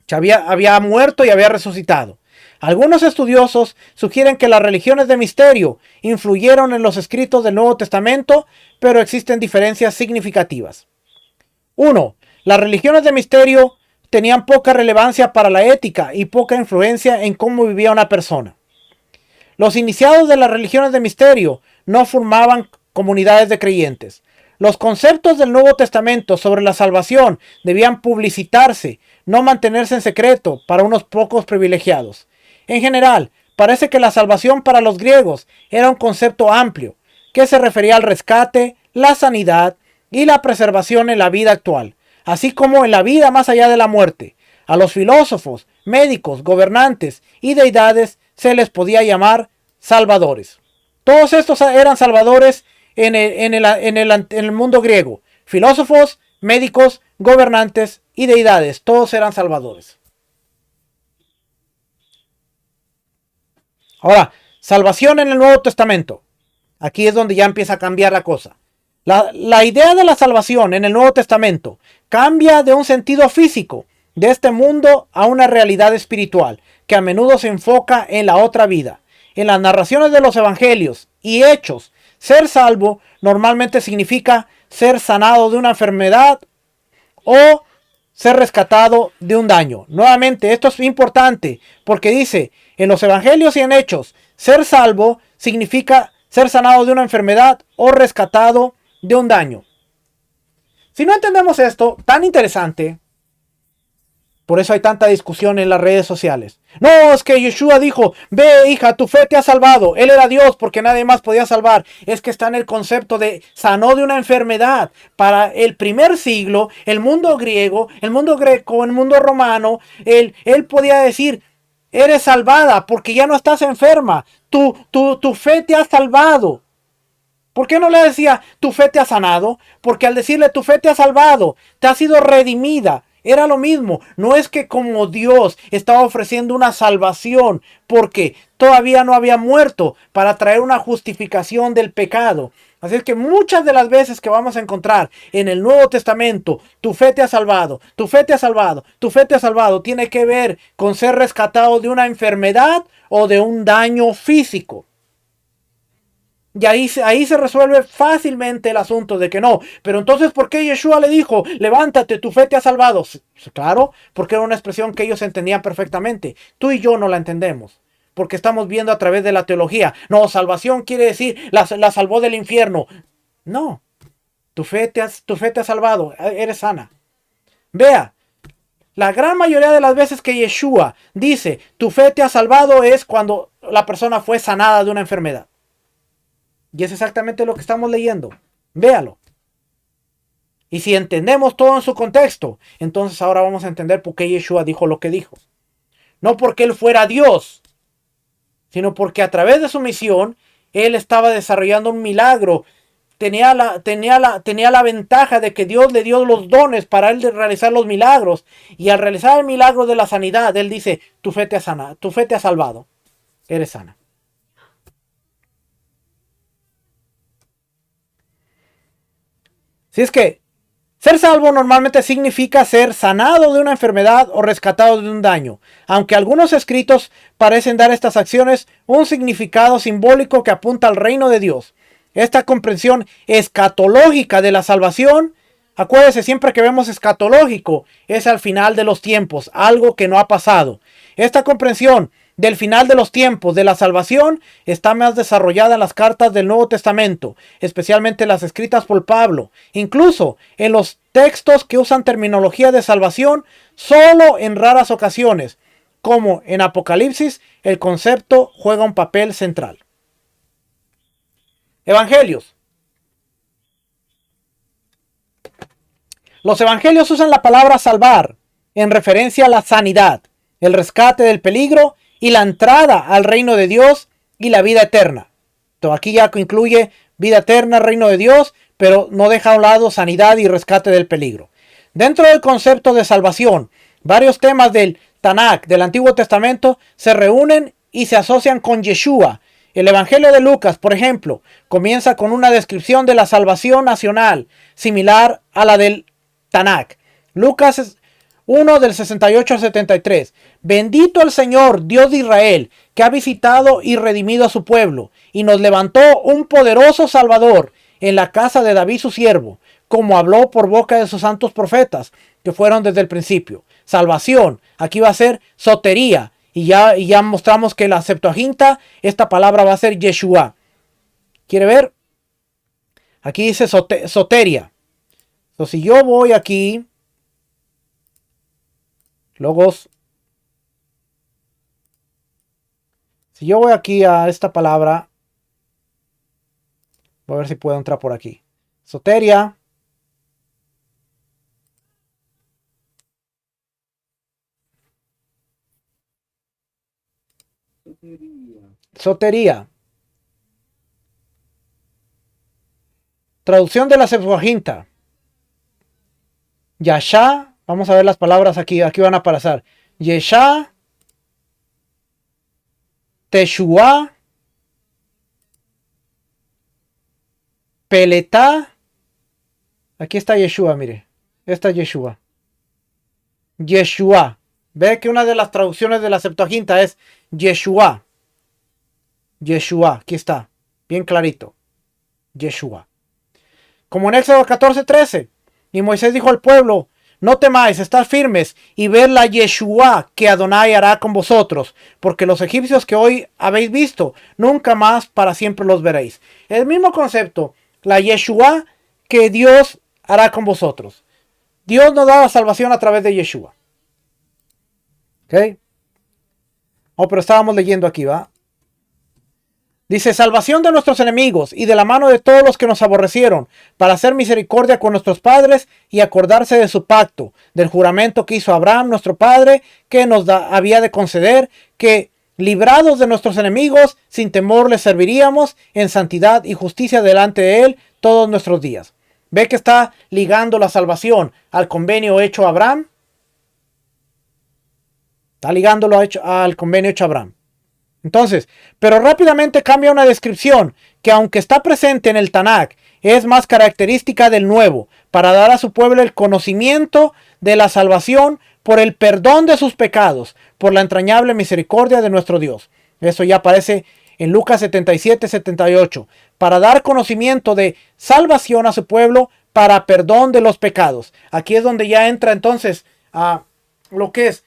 Había muerto y había resucitado. Algunos estudiosos sugieren que las religiones de misterio influyeron en los escritos del Nuevo Testamento, pero existen diferencias significativas. 1. Las religiones de misterio tenían poca relevancia para la ética y poca influencia en cómo vivía una persona. Los iniciados de las religiones de misterio no formaban comunidades de creyentes. Los conceptos del Nuevo Testamento sobre la salvación debían publicitarse, no mantenerse en secreto para unos pocos privilegiados. En general, parece que la salvación para los griegos era un concepto amplio, que se refería al rescate, la sanidad y la preservación en la vida actual, así como en la vida más allá de la muerte. A los filósofos, médicos, gobernantes y deidades se les podía llamar salvadores. Todos estos eran salvadores en el mundo griego. Filósofos, médicos, gobernantes y deidades, todos eran salvadores. Ahora, salvación en el Nuevo Testamento. Aquí es donde ya empieza a cambiar la cosa. La idea de la salvación en el Nuevo Testamento cambia de un sentido físico de este mundo a una realidad espiritual que a menudo se enfoca en la otra vida. En las narraciones de los evangelios y hechos, ser salvo normalmente significa ser sanado de una enfermedad o ser rescatado de un daño. Nuevamente, esto es importante porque dice, en los evangelios y en hechos, ser salvo significa ser sanado de una enfermedad o rescatado de un daño. Si no entendemos esto, tan interesante, por eso hay tanta discusión en las redes sociales. No, es que Yeshua dijo, ve hija, tu fe te ha salvado. Él era Dios porque nadie más podía salvar. Es que está en el concepto de sanó de una enfermedad. Para el primer siglo, el mundo griego, el mundo greco, el mundo romano, él podía decir, eres salvada porque ya no estás enferma. Tu fe te ha salvado. ¿Por qué no le decía, tu fe te ha sanado? Porque al decirle, tu fe te ha salvado, te ha sido redimida. Era lo mismo, no es que como Dios estaba ofreciendo una salvación porque todavía no había muerto para traer una justificación del pecado. Así es que muchas de las veces que vamos a encontrar en el Nuevo Testamento, tu fe te ha salvado, tu fe te ha salvado, tu fe te ha salvado, tiene que ver con ser rescatado de una enfermedad o de un daño físico. Y ahí se resuelve fácilmente el asunto de que no. Pero entonces, ¿por qué Yeshua le dijo, levántate, tu fe te ha salvado? Claro, porque era una expresión que ellos entendían perfectamente. Tú y yo no la entendemos, porque estamos viendo a través de la teología. No, salvación quiere decir, la salvó del infierno. No, tu fe te ha salvado, eres sana. Vea, la gran mayoría de las veces que Yeshua dice, tu fe te ha salvado, es cuando la persona fue sanada de una enfermedad. Y es exactamente lo que estamos leyendo. Véalo. Y si entendemos todo en su contexto, entonces ahora vamos a entender por qué Yeshua dijo lo que dijo. No porque él fuera Dios, sino porque a través de su misión, él estaba desarrollando un milagro. Tenía la ventaja de que Dios le dio los dones para él de realizar los milagros. Y al realizar el milagro de la sanidad, él dice, tu fe te ha sanado, tu fe te ha salvado. Eres sana. Si es que ser salvo normalmente significa ser sanado de una enfermedad o rescatado de un daño, aunque algunos escritos parecen dar a estas acciones un significado simbólico que apunta al reino de Dios. Esta comprensión escatológica de la salvación, acuérdese, siempre que vemos escatológico, es al final de los tiempos, algo que no ha pasado. Esta comprensión del final de los tiempos de la salvación está más desarrollada en las cartas del Nuevo Testamento, especialmente las escritas por Pablo, incluso en los textos que usan terminología de salvación solo en raras ocasiones, como en Apocalipsis, el concepto juega un papel central. Evangelios. Los evangelios usan la palabra salvar en referencia a la sanidad, el rescate del peligro y la entrada al reino de Dios y la vida eterna. Entonces aquí ya incluye vida eterna, reino de Dios, pero no deja a un lado sanidad y rescate del peligro. Dentro del concepto de salvación, varios temas del Tanakh, del Antiguo Testamento, se reúnen y se asocian con Yeshua. El Evangelio de Lucas, por ejemplo, comienza con una descripción de la salvación nacional, similar a la del Tanakh. Lucas 1 del 68 al 73. Bendito el Señor, Dios de Israel, que ha visitado y redimido a su pueblo, y nos levantó un poderoso Salvador en la casa de David su siervo, como habló por boca de sus santos profetas, que fueron desde el principio. Salvación, aquí va a ser sotería, y ya mostramos que la Septuaginta, esta palabra va a ser Yeshua. ¿Quiere ver? Aquí dice soteria. Entonces, si yo voy aquí, logos, si yo voy aquí a esta palabra, voy a ver si puedo entrar por aquí. Soteria. Sotería. Traducción de la Septuaginta. Yasha. Vamos a ver las palabras aquí. Aquí van a aparecer. Yesha. Teshua. Peletá. Aquí está Yeshua, mire. Esta es Yeshua. Yeshua. Ve que una de las traducciones de la Septuaginta es Yeshua. Yeshua. Aquí está. Bien clarito. Yeshua. Como en Éxodo 14:13. Y Moisés dijo al pueblo: no temáis, estad firmes y ver la Yeshua que Adonai hará con vosotros, porque los egipcios que hoy habéis visto, nunca más para siempre los veréis. El mismo concepto, la Yeshua que Dios hará con vosotros. Dios nos da la salvación a través de Yeshua. ¿Ok? Oh, pero estábamos leyendo aquí, ¿va? Dice, salvación de nuestros enemigos y de la mano de todos los que nos aborrecieron, para hacer misericordia con nuestros padres y acordarse de su pacto, del juramento que hizo Abraham, nuestro padre, que nos había de conceder, que librados de nuestros enemigos, sin temor les serviríamos en santidad y justicia delante de él todos nuestros días. ¿Ve que está ligando la salvación al convenio hecho a Abraham? Está ligándolo al convenio hecho a Abraham. Entonces, pero rápidamente cambia una descripción que, aunque está presente en el Tanakh, es más característica del Nuevo, para dar a su pueblo el conocimiento de la salvación por el perdón de sus pecados, por la entrañable misericordia de nuestro Dios. Eso ya aparece en Lucas 77-78, para dar conocimiento de salvación a su pueblo para perdón de los pecados. Aquí es donde ya entra entonces a lo que es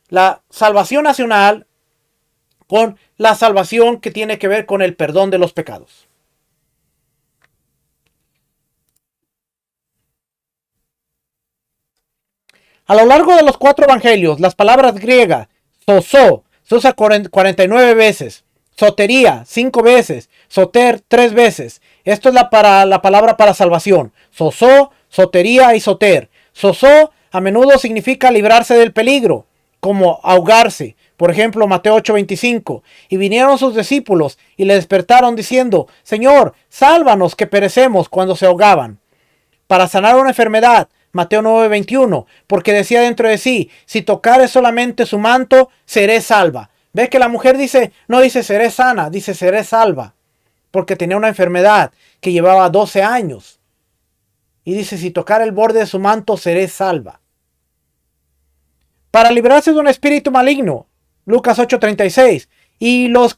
la salvación nacional, con la salvación que tiene que ver con el perdón de los pecados. A lo largo de los 4 evangelios, las palabras griegas soso se usa 49 veces, sotería 5 veces, soter 3 veces. Esto es la palabra para salvación. Soso, sotería y soter. Sosó a menudo significa librarse del peligro, como ahogarse. Por ejemplo, Mateo 8:25. Y vinieron sus discípulos y le despertaron diciendo: Señor, sálvanos que perecemos, cuando se ahogaban. Para sanar una enfermedad, Mateo 9:21, porque decía dentro de sí: si tocare solamente su manto, seré salva. ¿Ves que la mujer dice, no dice seré sana, dice seré salva? Porque tenía una enfermedad que llevaba 12 años. Y dice, si tocar el borde de su manto, seré salva. Para librarse de un espíritu maligno, Lucas 8:36. Y los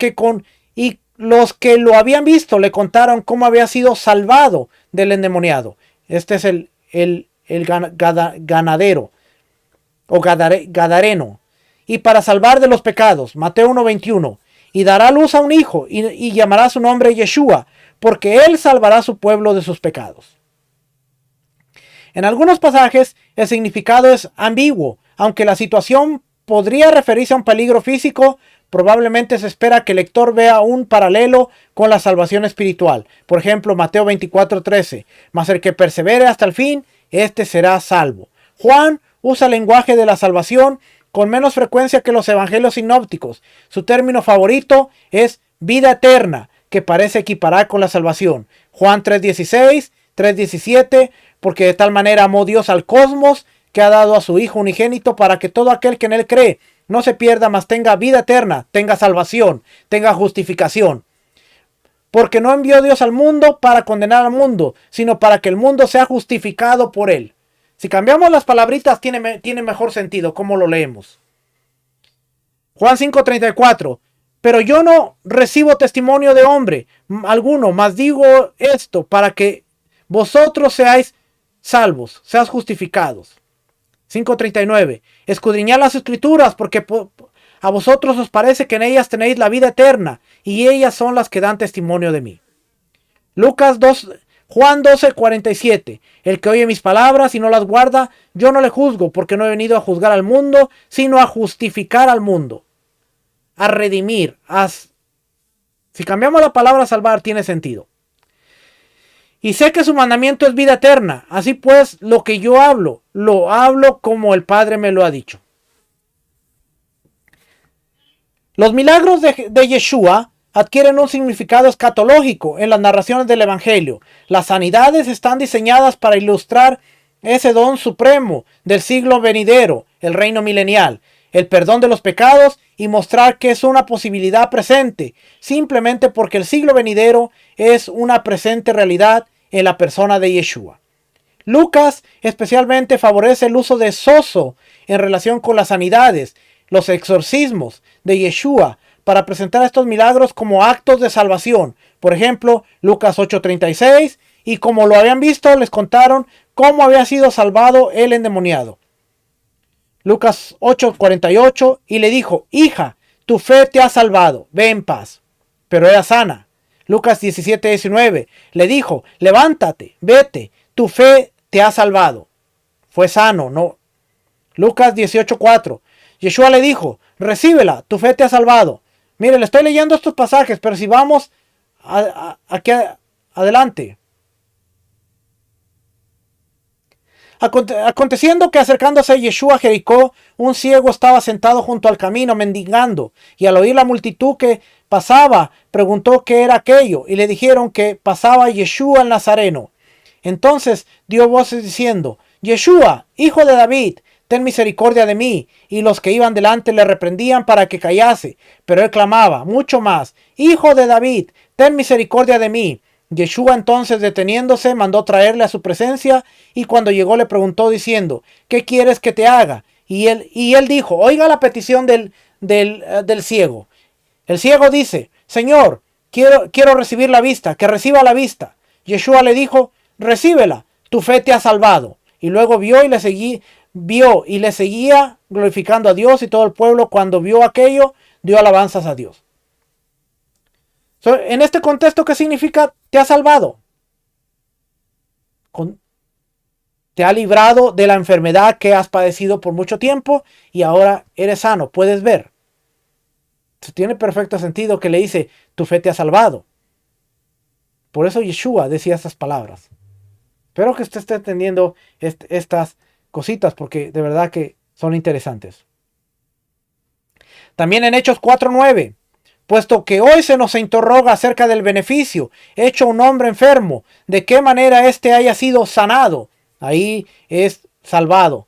que lo habían visto le contaron cómo había sido salvado del endemoniado. Este es el ganadero o gadareno. Y para salvar de los pecados, Mateo 1:21. Y dará luz a un hijo y llamará su nombre Yeshua, porque él salvará a su pueblo de sus pecados. En algunos pasajes el significado es ambiguo, aunque la situación podría referirse a un peligro físico. Probablemente se espera que el lector vea un paralelo con la salvación espiritual. Por ejemplo, Mateo 24:13. Mas el que persevere hasta el fin, este será salvo. Juan usa el lenguaje de la salvación con menos frecuencia que los evangelios sinópticos. Su término favorito es vida eterna, que parece equiparar con la salvación. Juan 3:16, 3:17, porque de tal manera amó Dios al cosmos, que ha dado a su Hijo unigénito, para que todo aquel que en él cree no se pierda, mas tenga vida eterna, tenga salvación, tenga justificación. Porque no envió Dios al mundo para condenar al mundo, sino para que el mundo sea justificado por él. Si cambiamos las palabritas, tiene mejor sentido. ¿Cómo lo leemos? Juan 5:34. Pero yo no recibo testimonio de hombre alguno, mas digo esto para que vosotros seáis salvos, seáis justificados. 5:39. Escudriñad las escrituras, porque a vosotros os parece que en ellas tenéis la vida eterna, y ellas son las que dan testimonio de mí. Juan 12:47. El que oye mis palabras y no las guarda, yo no le juzgo, porque no he venido a juzgar al mundo, sino a justificar al mundo, a redimir. Si cambiamos la palabra salvar, tiene sentido. Y sé que su mandamiento es vida eterna. Así pues, lo que yo hablo, lo hablo como el Padre me lo ha dicho. Los milagros de Yeshua adquieren un significado escatológico en las narraciones del Evangelio. Las sanidades están diseñadas para ilustrar ese don supremo del siglo venidero, el reino milenial, el perdón de los pecados, y mostrar que es una posibilidad presente, simplemente porque el siglo venidero es una presente realidad en la persona de Yeshua. Lucas especialmente favorece el uso de sozo en relación con las sanidades, los exorcismos de Yeshua, para presentar estos milagros como actos de salvación. Por ejemplo, Lucas 8:36, y como lo habían visto, les contaron cómo había sido salvado el endemoniado. Lucas 8:48, y le dijo: hija, tu fe te ha salvado, ve en paz. Pero era sana. Lucas 17:19, le dijo: levántate, vete, tu fe te ha salvado. Fue sano, ¿no? Lucas 18:4, Yeshua le dijo: recíbela, tu fe te ha salvado. Mire, le estoy leyendo estos pasajes, pero si vamos aquí adelante. Aconteciendo que acercándose a Yeshua a Jericó, un ciego estaba sentado junto al camino mendigando, y al oír la multitud que pasaba, preguntó qué era aquello, y le dijeron que pasaba Yeshua el Nazareno. Entonces dio voces diciendo: Yeshua, hijo de David, ten misericordia de mí. Y los que iban delante le reprendían para que callase, pero él clamaba mucho más: Hijo de David, ten misericordia de mí. Yeshua entonces, deteniéndose, mandó traerle a su presencia, y cuando llegó le preguntó diciendo: ¿qué quieres que te haga? Y él dijo: oiga la petición del ciego. El ciego dice: Señor, quiero recibir la vista, que reciba la vista. Yeshua le dijo: recíbela, tu fe te ha salvado. Y luego vio y le seguía glorificando a Dios, y todo el pueblo, cuando vio aquello, dio alabanzas a Dios. En este contexto, ¿qué significa te ha salvado? Te ha librado de la enfermedad que has padecido por mucho tiempo, y ahora eres sano, puedes ver. Tiene perfecto sentido que le dice: tu fe te ha salvado. Por eso Yeshua decía estas palabras. Espero que usted esté entendiendo estas cositas porque de verdad que son interesantes. También en Hechos 4:9, puesto que hoy se nos interroga acerca del beneficio hecho a un hombre enfermo, de qué manera éste haya sido sanado. Ahí es salvado.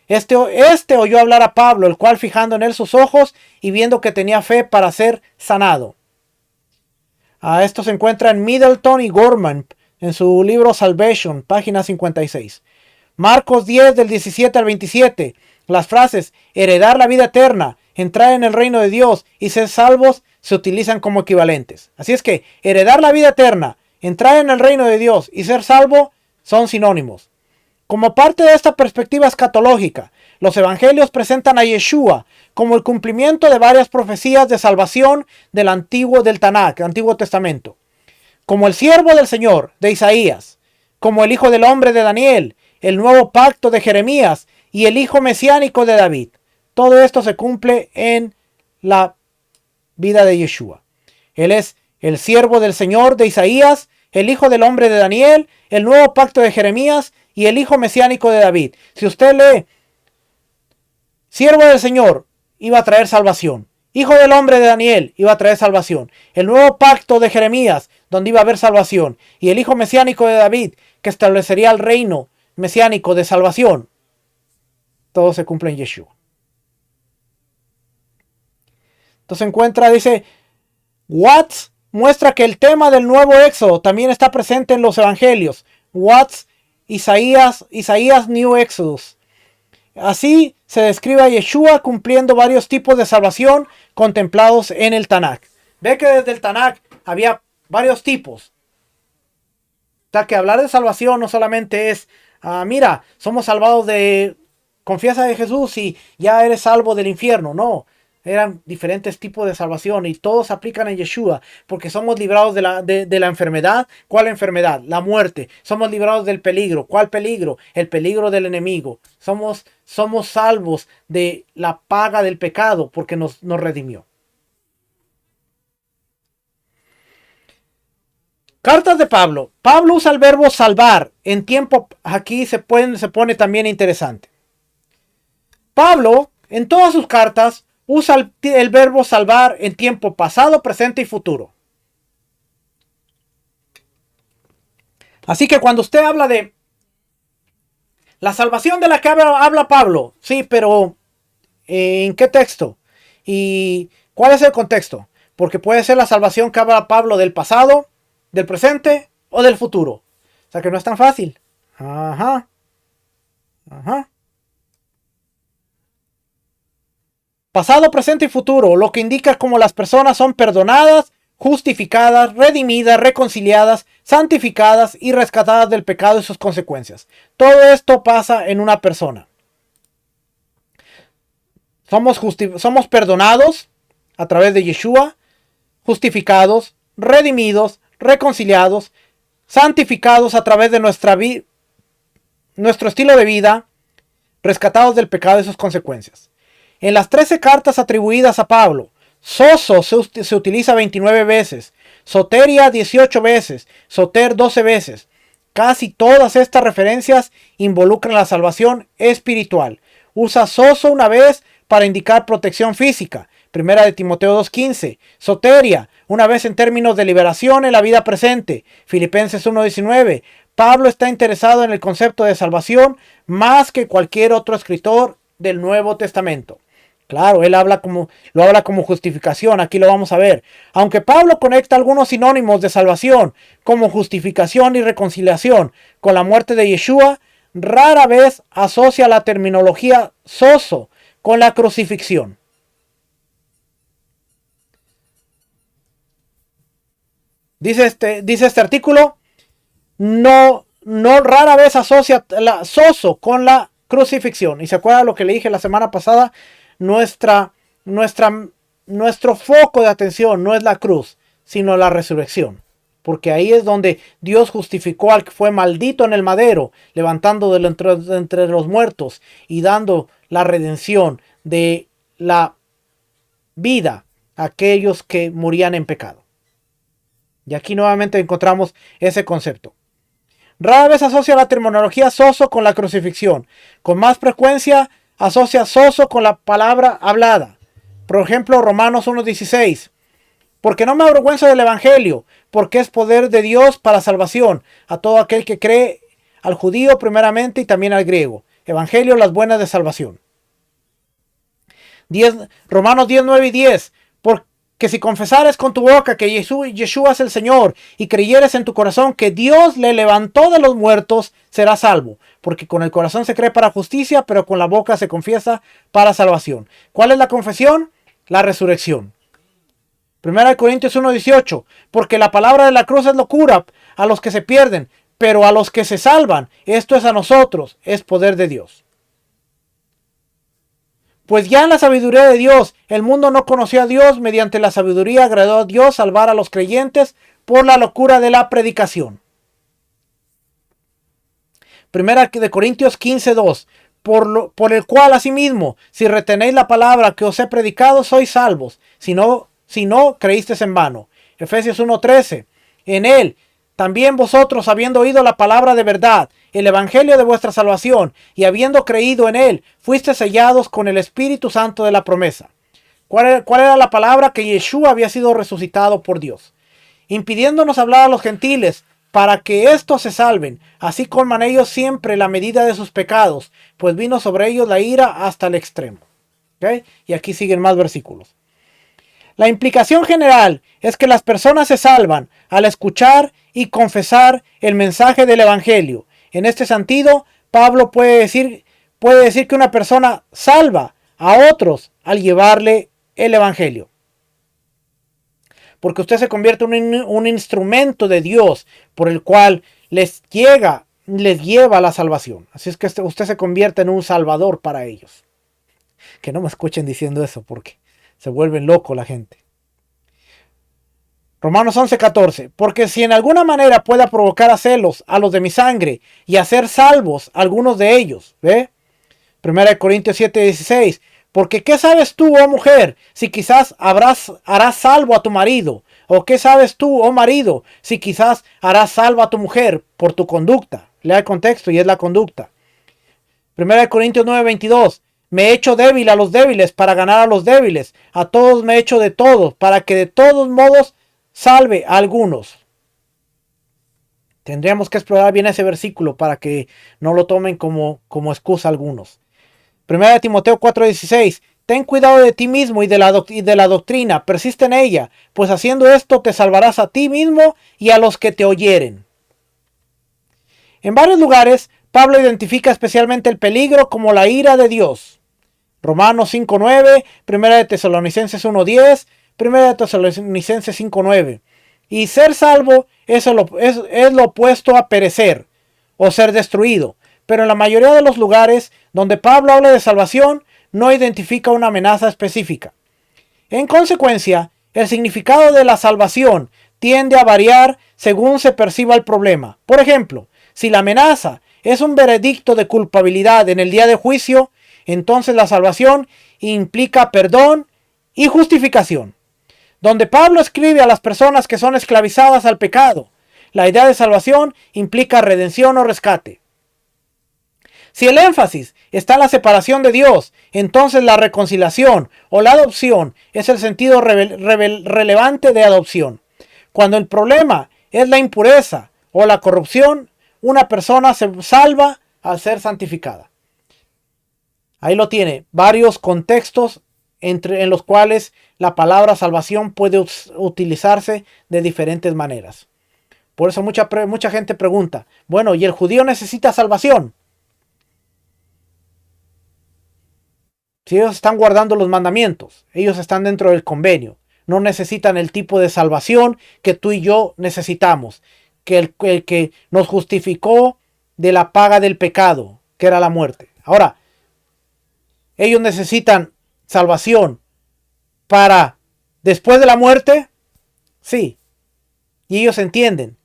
Este oyó hablar a Pablo, el cual fijando en él sus ojos y viendo que tenía fe para ser sanado. Esto se encuentra en Middleton y Gorman en su libro Salvation, página 56. Marcos 10 del 17 al 27. Las frases heredar la vida eterna, entrar en el reino de Dios y ser salvos se utilizan como equivalentes. Así es que heredar la vida eterna, entrar en el reino de Dios y ser salvo son sinónimos. Como parte de esta perspectiva escatológica, los evangelios presentan a Yeshua como el cumplimiento de varias profecías de salvación del Tanakh, Antiguo Testamento, como el siervo del Señor de Isaías, como el hijo del hombre de Daniel, el nuevo pacto de Jeremías y el hijo mesiánico de David. Todo esto se cumple en la vida de Yeshua. Él es el siervo del Señor de Isaías, el hijo del hombre de Daniel, el nuevo pacto de Jeremías y el hijo mesiánico de David. Si usted lee, siervo del Señor, iba a traer salvación. Hijo del hombre de Daniel, iba a traer salvación. El nuevo pacto de Jeremías, donde iba a haber salvación. Y el hijo mesiánico de David, que establecería el reino mesiánico de salvación. Todo se cumple en Yeshua. Entonces encuentra, dice, Watts muestra que el tema del nuevo éxodo también está presente en los evangelios. Watts, Isaías New Exodus. Así se describe a Yeshua cumpliendo varios tipos de salvación contemplados en el Tanakh. Ve que desde el Tanakh había varios tipos. O sea que hablar de salvación no solamente es, mira, somos salvados de confianza de Jesús y ya eres salvo del infierno. No, eran diferentes tipos de salvación y todos aplican en Yeshua porque somos librados de la enfermedad. ¿Cuál enfermedad? La muerte. Somos librados del peligro. ¿Cuál peligro? El peligro del enemigo. Somos salvos de la paga del pecado porque nos redimió. Cartas de Pablo. Pablo usa el verbo salvar en tiempo. Aquí se pone también interesante. Pablo en todas sus cartas usa el verbo salvar en tiempo pasado, presente y futuro. Así que cuando usted habla de la salvación de la que habla Pablo, sí, pero ¿en qué texto? ¿Y cuál es el contexto? Porque puede ser la salvación que habla Pablo del pasado, del presente o del futuro. O sea que no es tan fácil. Ajá. Pasado, presente y futuro, lo que indica cómo las personas son perdonadas, justificadas, redimidas, reconciliadas, santificadas y rescatadas del pecado y sus consecuencias. Todo esto pasa en una persona. Somos perdonados a través de Yeshua, justificados, redimidos, reconciliados, santificados a través de nuestro estilo de vida, rescatados del pecado y sus consecuencias. En las 13 cartas atribuidas a Pablo, sozo se utiliza 29 veces, soteria 18 veces, soter 12 veces. Casi todas estas referencias involucran la salvación espiritual. Usa sozo una vez para indicar protección física, primera de Timoteo 2:15. Soteria, una vez en términos de liberación en la vida presente, Filipenses 1:19. Pablo está interesado en el concepto de salvación más que cualquier otro escritor del Nuevo Testamento. Claro, él lo habla como justificación, aquí lo vamos a ver. Aunque Pablo conecta algunos sinónimos de salvación como justificación y reconciliación con la muerte de Yeshua, rara vez asocia la terminología sozo con la crucifixión. Dice este artículo, no rara vez asocia la sozo con la crucifixión. Y se acuerda lo que le dije la semana pasada, nuestro foco de atención no es la cruz, sino la resurrección. Porque ahí es donde Dios justificó al que fue maldito en el madero, levantando de entre los muertos y dando la redención de la vida a aquellos que morían en pecado. Y aquí nuevamente encontramos ese concepto. Rara vez asocia la terminología sozo con la crucifixión. Con más frecuencia asocia sozo con la palabra hablada. Por ejemplo, Romanos 1:16. Porque no me avergüenzo del evangelio, porque es poder de Dios para salvación a todo aquel que cree, al judío primeramente y también al griego. Evangelio, las buenas de salvación. Romanos 10:9-10. Porque si confesares con tu boca que Yeshua es el Señor y creyeres en tu corazón que Dios le levantó de los muertos, serás salvo. Porque con el corazón se cree para justicia, pero con la boca se confiesa para salvación. ¿Cuál es la confesión? La resurrección. 1 Corintios 1:18. Porque la palabra de la cruz es locura a los que se pierden, pero a los que se salvan, esto es a nosotros, es poder de Dios. Pues ya en la sabiduría de Dios, el mundo no conoció a Dios, mediante la sabiduría agradó a Dios salvar a los creyentes por la locura de la predicación. 1 Corintios 15:2. Por el cual asimismo, si retenéis la palabra que os he predicado, sois salvos, si no creísteis en vano. Efesios 1:13. En él también vosotros, habiendo oído la palabra de verdad, el evangelio de vuestra salvación, y habiendo creído en él, fuisteis sellados con el Espíritu Santo de la promesa. ¿Cuál era la palabra? Que Yeshua había sido resucitado por Dios, impidiéndonos hablar a los gentiles, para que éstos se salven. Así colman ellos siempre la medida de sus pecados, pues vino sobre ellos la ira hasta el extremo. ¿Okay? Y aquí siguen más versículos. La implicación general es que las personas se salvan al escuchar y confesar el mensaje del evangelio. En este sentido, Pablo puede decir que una persona salva a otros al llevarle el evangelio. Porque usted se convierte en un instrumento de Dios por el cual les lleva la salvación. Así es que usted se convierte en un salvador para ellos. Que no me escuchen diciendo eso porque se vuelve loco la gente. Romanos 11:14. Porque si en alguna manera pueda provocar a celos a los de mi sangre y hacer salvos a algunos de ellos. ¿Ve? 1 Corintios 7:16. Porque ¿qué sabes tú, oh mujer, si quizás harás salvo a tu marido? ¿O qué sabes tú, oh marido, si quizás harás salvo a tu mujer por tu conducta? Lea el contexto y es la conducta. 1 Corintios 9:22. Me he hecho débil a los débiles para ganar a los débiles. A todos me he hecho de todos, para que de todos modos salve a algunos. Tendríamos que explorar bien ese versículo para que no lo tomen como excusa algunos. 1 Timoteo 4:16. Ten cuidado de ti mismo y de la doctrina, persiste en ella, pues haciendo esto te salvarás a ti mismo y a los que te oyeren. En varios lugares, Pablo identifica especialmente el peligro como la ira de Dios. Romanos 5:9, 1 Tesalonicenses 1:10, 1 Tesalonicenses 5:9. Y ser salvo es lo opuesto a perecer o ser destruido. Pero en la mayoría de los lugares donde Pablo habla de salvación, no identifica una amenaza específica. En consecuencia, el significado de la salvación tiende a variar según se perciba el problema. Por ejemplo, si la amenaza es un veredicto de culpabilidad en el día de juicio, entonces la salvación implica perdón y justificación. Donde Pablo escribe a las personas que son esclavizadas al pecado, la idea de salvación implica redención o rescate. Si el énfasis está en la separación de Dios, entonces la reconciliación o la adopción es el sentido relevante de adopción. Cuando el problema es la impureza o la corrupción, una persona se salva al ser santificada. Ahí lo tiene, varios contextos en los cuales la palabra salvación puede utilizarse de diferentes maneras. Por eso mucha gente pregunta, bueno, ¿y el judío necesita salvación? Si ellos están guardando los mandamientos, ellos están dentro del convenio, no necesitan el tipo de salvación que tú y yo necesitamos, que el que nos justificó de la paga del pecado, que era la muerte. Ahora, ellos necesitan salvación para después de la muerte, sí, y ellos entienden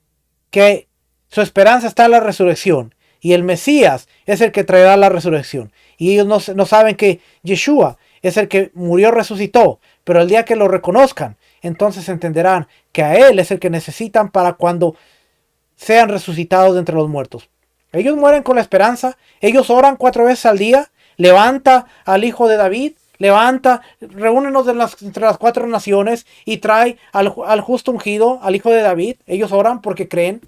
que su esperanza está en la resurrección y el Mesías es el que traerá la resurrección. Y ellos no saben que Yeshua es el que murió, resucitó. Pero el día que lo reconozcan, entonces entenderán que a Él es el que necesitan para cuando sean resucitados de entre los muertos. Ellos mueren con la esperanza, ellos oran 4 veces al día, levanta al hijo de David, reúnenos entre las 4 naciones y trae al justo ungido, al hijo de David. Ellos oran porque creen.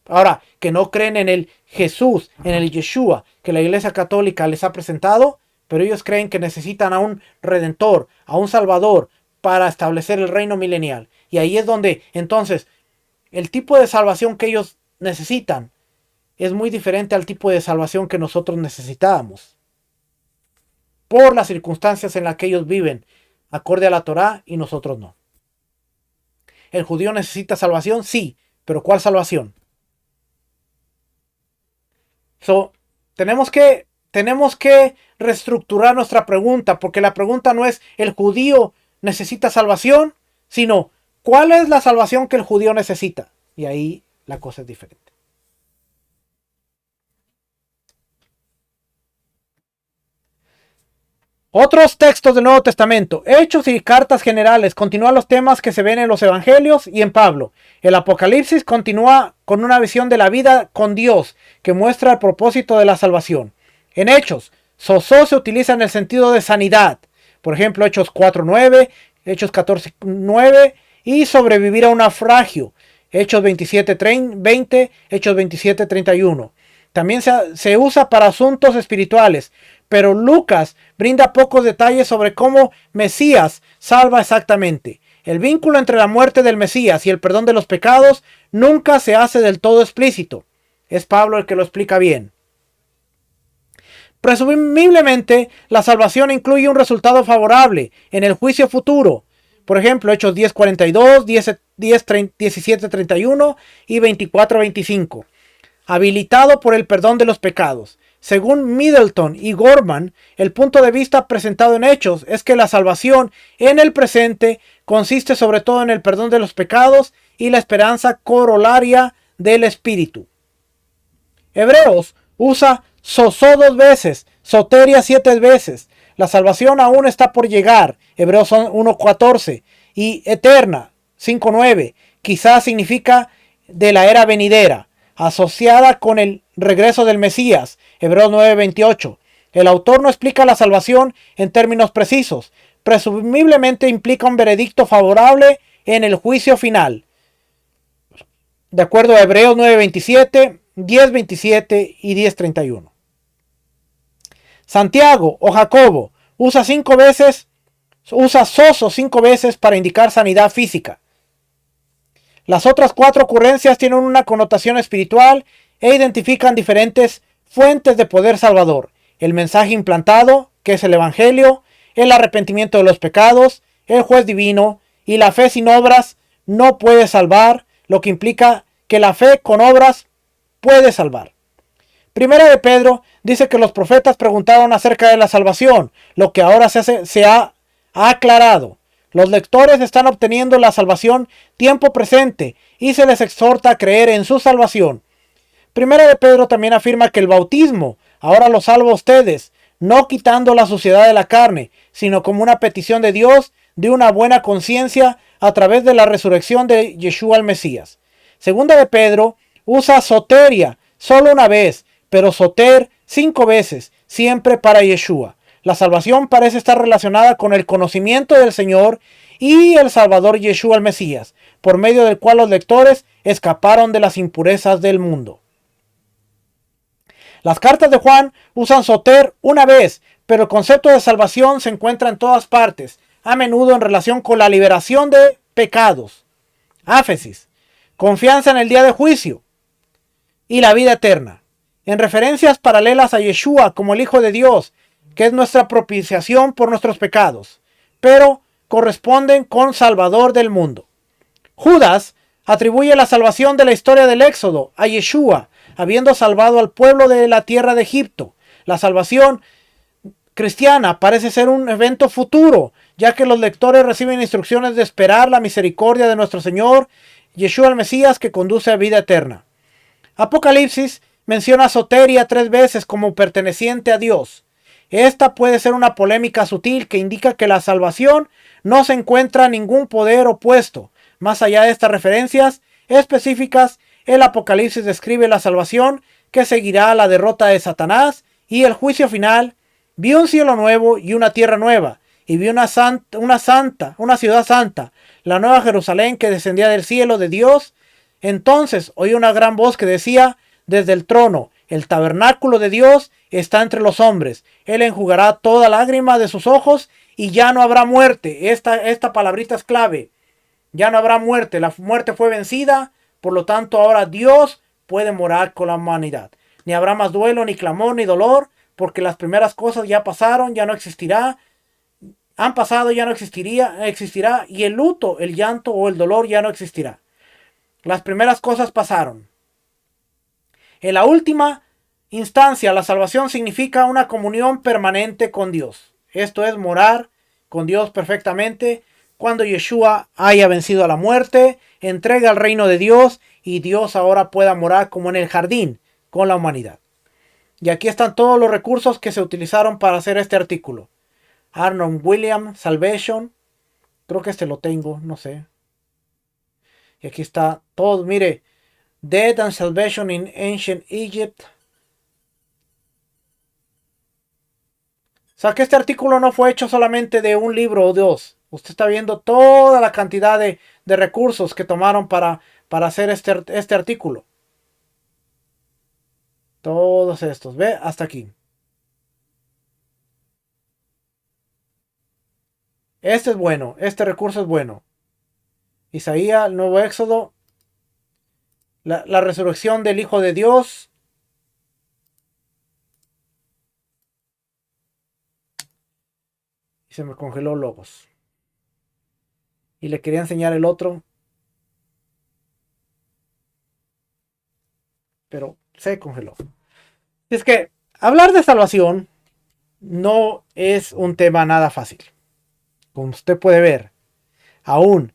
Ahora, que no creen en el Jesús, en el Yeshua, que la Iglesia Católica les ha presentado, pero ellos creen que necesitan a un Redentor, a un Salvador, para establecer el reino milenial. Y ahí es donde, entonces, el tipo de salvación que ellos necesitan es muy diferente al tipo de salvación que nosotros necesitábamos, por las circunstancias en las que ellos viven, acorde a la Torá, y nosotros no. ¿El judío necesita salvación? Sí, pero ¿cuál salvación? Tenemos que reestructurar nuestra pregunta, porque la pregunta no es ¿el judío necesita salvación?, sino ¿cuál es la salvación que el judío necesita? Y ahí la cosa es diferente. Otros textos del Nuevo Testamento, Hechos y cartas generales, continúan los temas que se ven en los Evangelios y en Pablo. El Apocalipsis continúa con una visión de la vida con Dios que muestra el propósito de la salvación. En Hechos, sozo se utiliza en el sentido de sanidad. Por ejemplo, Hechos 4:9, Hechos 14:9 y sobrevivir a un naufragio. Hechos 27:20, Hechos 27:31. También se usa para asuntos espirituales, pero Lucas brinda pocos detalles sobre cómo Mesías salva exactamente. El vínculo entre la muerte del Mesías y el perdón de los pecados nunca se hace del todo explícito. Es Pablo el que lo explica bien. Presumiblemente, la salvación incluye un resultado favorable en el juicio futuro. Por ejemplo, Hechos 10:42, 17:31 y 24:25. Habilitado por el perdón de los pecados. Según Middleton y Gorman, el punto de vista presentado en Hechos es que la salvación en el presente consiste sobre todo en el perdón de los pecados y la esperanza corolaria del Espíritu. Hebreos usa sozo 2 veces, soteria 7 veces. La salvación aún está por llegar, Hebreos 1:14, y eterna, 5:9, quizás significa de la era venidera, asociada con el regreso del Mesías, Hebreos 9:28. El autor no explica la salvación en términos precisos, presumiblemente implica un veredicto favorable en el juicio final, de acuerdo a Hebreos 9:27, 10:27 y 10:31. Santiago o Jacobo usa sozo 5 veces para indicar sanidad física. Las otras 4 ocurrencias tienen una connotación espiritual e identifican diferentes fuentes de poder salvador. El mensaje implantado, que es el Evangelio, el arrepentimiento de los pecados, el juez divino y la fe sin obras no puede salvar, lo que implica que la fe con obras puede salvar. Primera de Pedro dice que los profetas preguntaron acerca de la salvación, lo que ahora se ha aclarado. Los lectores están obteniendo la salvación tiempo presente y se les exhorta a creer en su salvación. Primera de Pedro también afirma que el bautismo ahora los salva a ustedes, no quitando la suciedad de la carne, sino como una petición de Dios de una buena conciencia a través de la resurrección de Yeshua el Mesías. Segunda de Pedro usa soteria solo una vez, pero soter 5 veces, siempre para Yeshua. La salvación parece estar relacionada con el conocimiento del Señor y el Salvador Yeshua el Mesías, por medio del cual los lectores escaparon de las impurezas del mundo. Las cartas de Juan usan soter una vez, pero el concepto de salvación se encuentra en todas partes, a menudo en relación con la liberación de pecados. Áfesis, confianza en el día de juicio y la vida eterna, en referencias paralelas a Yeshua como el Hijo de Dios, que es nuestra propiciación por nuestros pecados, pero corresponden con Salvador del mundo. Judas atribuye la salvación de la historia del Éxodo a Yeshua, habiendo salvado al pueblo de la tierra de Egipto. La salvación cristiana parece ser un evento futuro, ya que los lectores reciben instrucciones de esperar la misericordia de nuestro Señor, Yeshua el Mesías, que conduce a vida eterna. Apocalipsis menciona soteria 3 veces como perteneciente a Dios. Esta puede ser una polémica sutil que indica que la salvación no se encuentra ningún poder opuesto. Más allá de estas referencias específicas, El Apocalipsis describe la salvación que seguirá la derrota de Satanás y el juicio final. Vi un cielo nuevo y una tierra nueva, y vi una ciudad santa, la nueva Jerusalén que descendía del cielo de Dios. Entonces oí una gran voz que decía desde el trono: el tabernáculo de Dios está entre los hombres. Él enjugará toda lágrima de sus ojos y ya no habrá muerte. Esta palabrita es clave. Ya no habrá muerte. La muerte fue vencida. Por lo tanto, ahora Dios puede morar con la humanidad. Ni habrá más duelo, ni clamor, ni dolor, porque las primeras cosas ya pasaron, ya no existirá. Han pasado, ya no existirá. Y el luto, el llanto o el dolor ya no existirá. Las primeras cosas pasaron. En la última instancia, la salvación significa una comunión permanente con Dios. Esto es morar con Dios perfectamente. Cuando Yeshua haya vencido a la muerte, entrega el reino de Dios y Dios ahora pueda morar como en el jardín con la humanidad. Y aquí están todos los recursos que se utilizaron para hacer este artículo. Arnon Williams, Salvation. Creo que este lo tengo, no sé. Y aquí está todo, mire. Death and Salvation in Ancient Egypt. O sea que este artículo no fue hecho solamente de un libro o dos. Usted está viendo toda la cantidad de recursos que tomaron para hacer este artículo. Todos estos. Ve hasta aquí. Este es bueno. Este recurso es bueno. Isaías, el nuevo Éxodo. La resurrección del Hijo de Dios. Y se me congeló Logos. Y le quería enseñar el otro. Pero se congeló. Es que hablar de salvación no es un tema nada fácil. Como usted puede ver, aún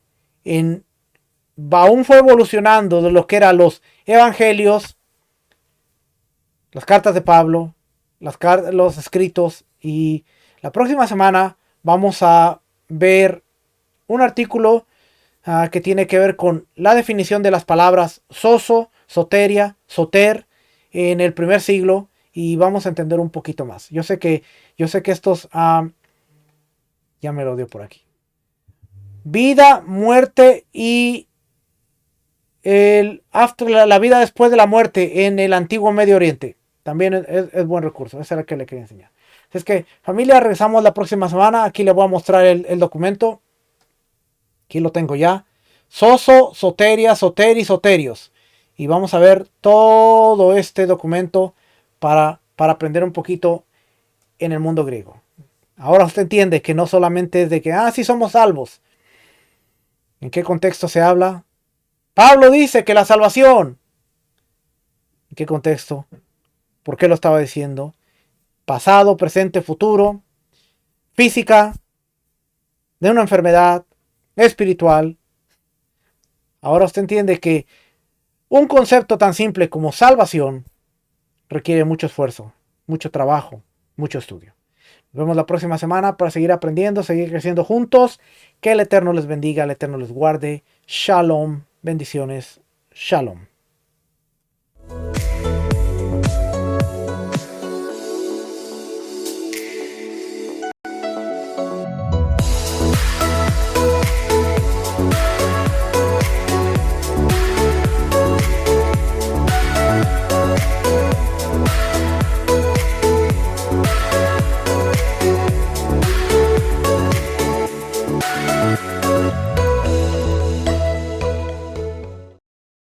fue evolucionando de lo que eran los evangelios, las cartas de Pablo, los escritos, y la próxima semana vamos a ver un artículo que tiene que ver con la definición de las palabras soso, soteria, soter en el primer siglo, y vamos a entender un poquito más. Yo sé que estos ya me lo dio por aquí. Vida, muerte y la vida después de la muerte en el antiguo Medio Oriente. También es buen recurso. Ese era el que le quería enseñar. Es que, familia, regresamos la próxima semana. Aquí le voy a mostrar el documento. Aquí lo tengo ya. Soso, soteria, soteri, soterios. Y vamos a ver todo este documento para aprender un poquito en el mundo griego. Ahora usted entiende que no solamente es de que, sí somos salvos. ¿En qué contexto se habla? Pablo dice que la salvación. ¿En qué contexto? ¿Por qué lo estaba diciendo? Pasado, presente, futuro. Física. De una enfermedad. Espiritual. Ahora usted entiende que un concepto tan simple como salvación requiere mucho esfuerzo, mucho trabajo, mucho estudio. Nos vemos la próxima semana para seguir aprendiendo, seguir creciendo juntos. Que el Eterno les bendiga, el Eterno les guarde. Shalom, bendiciones, shalom.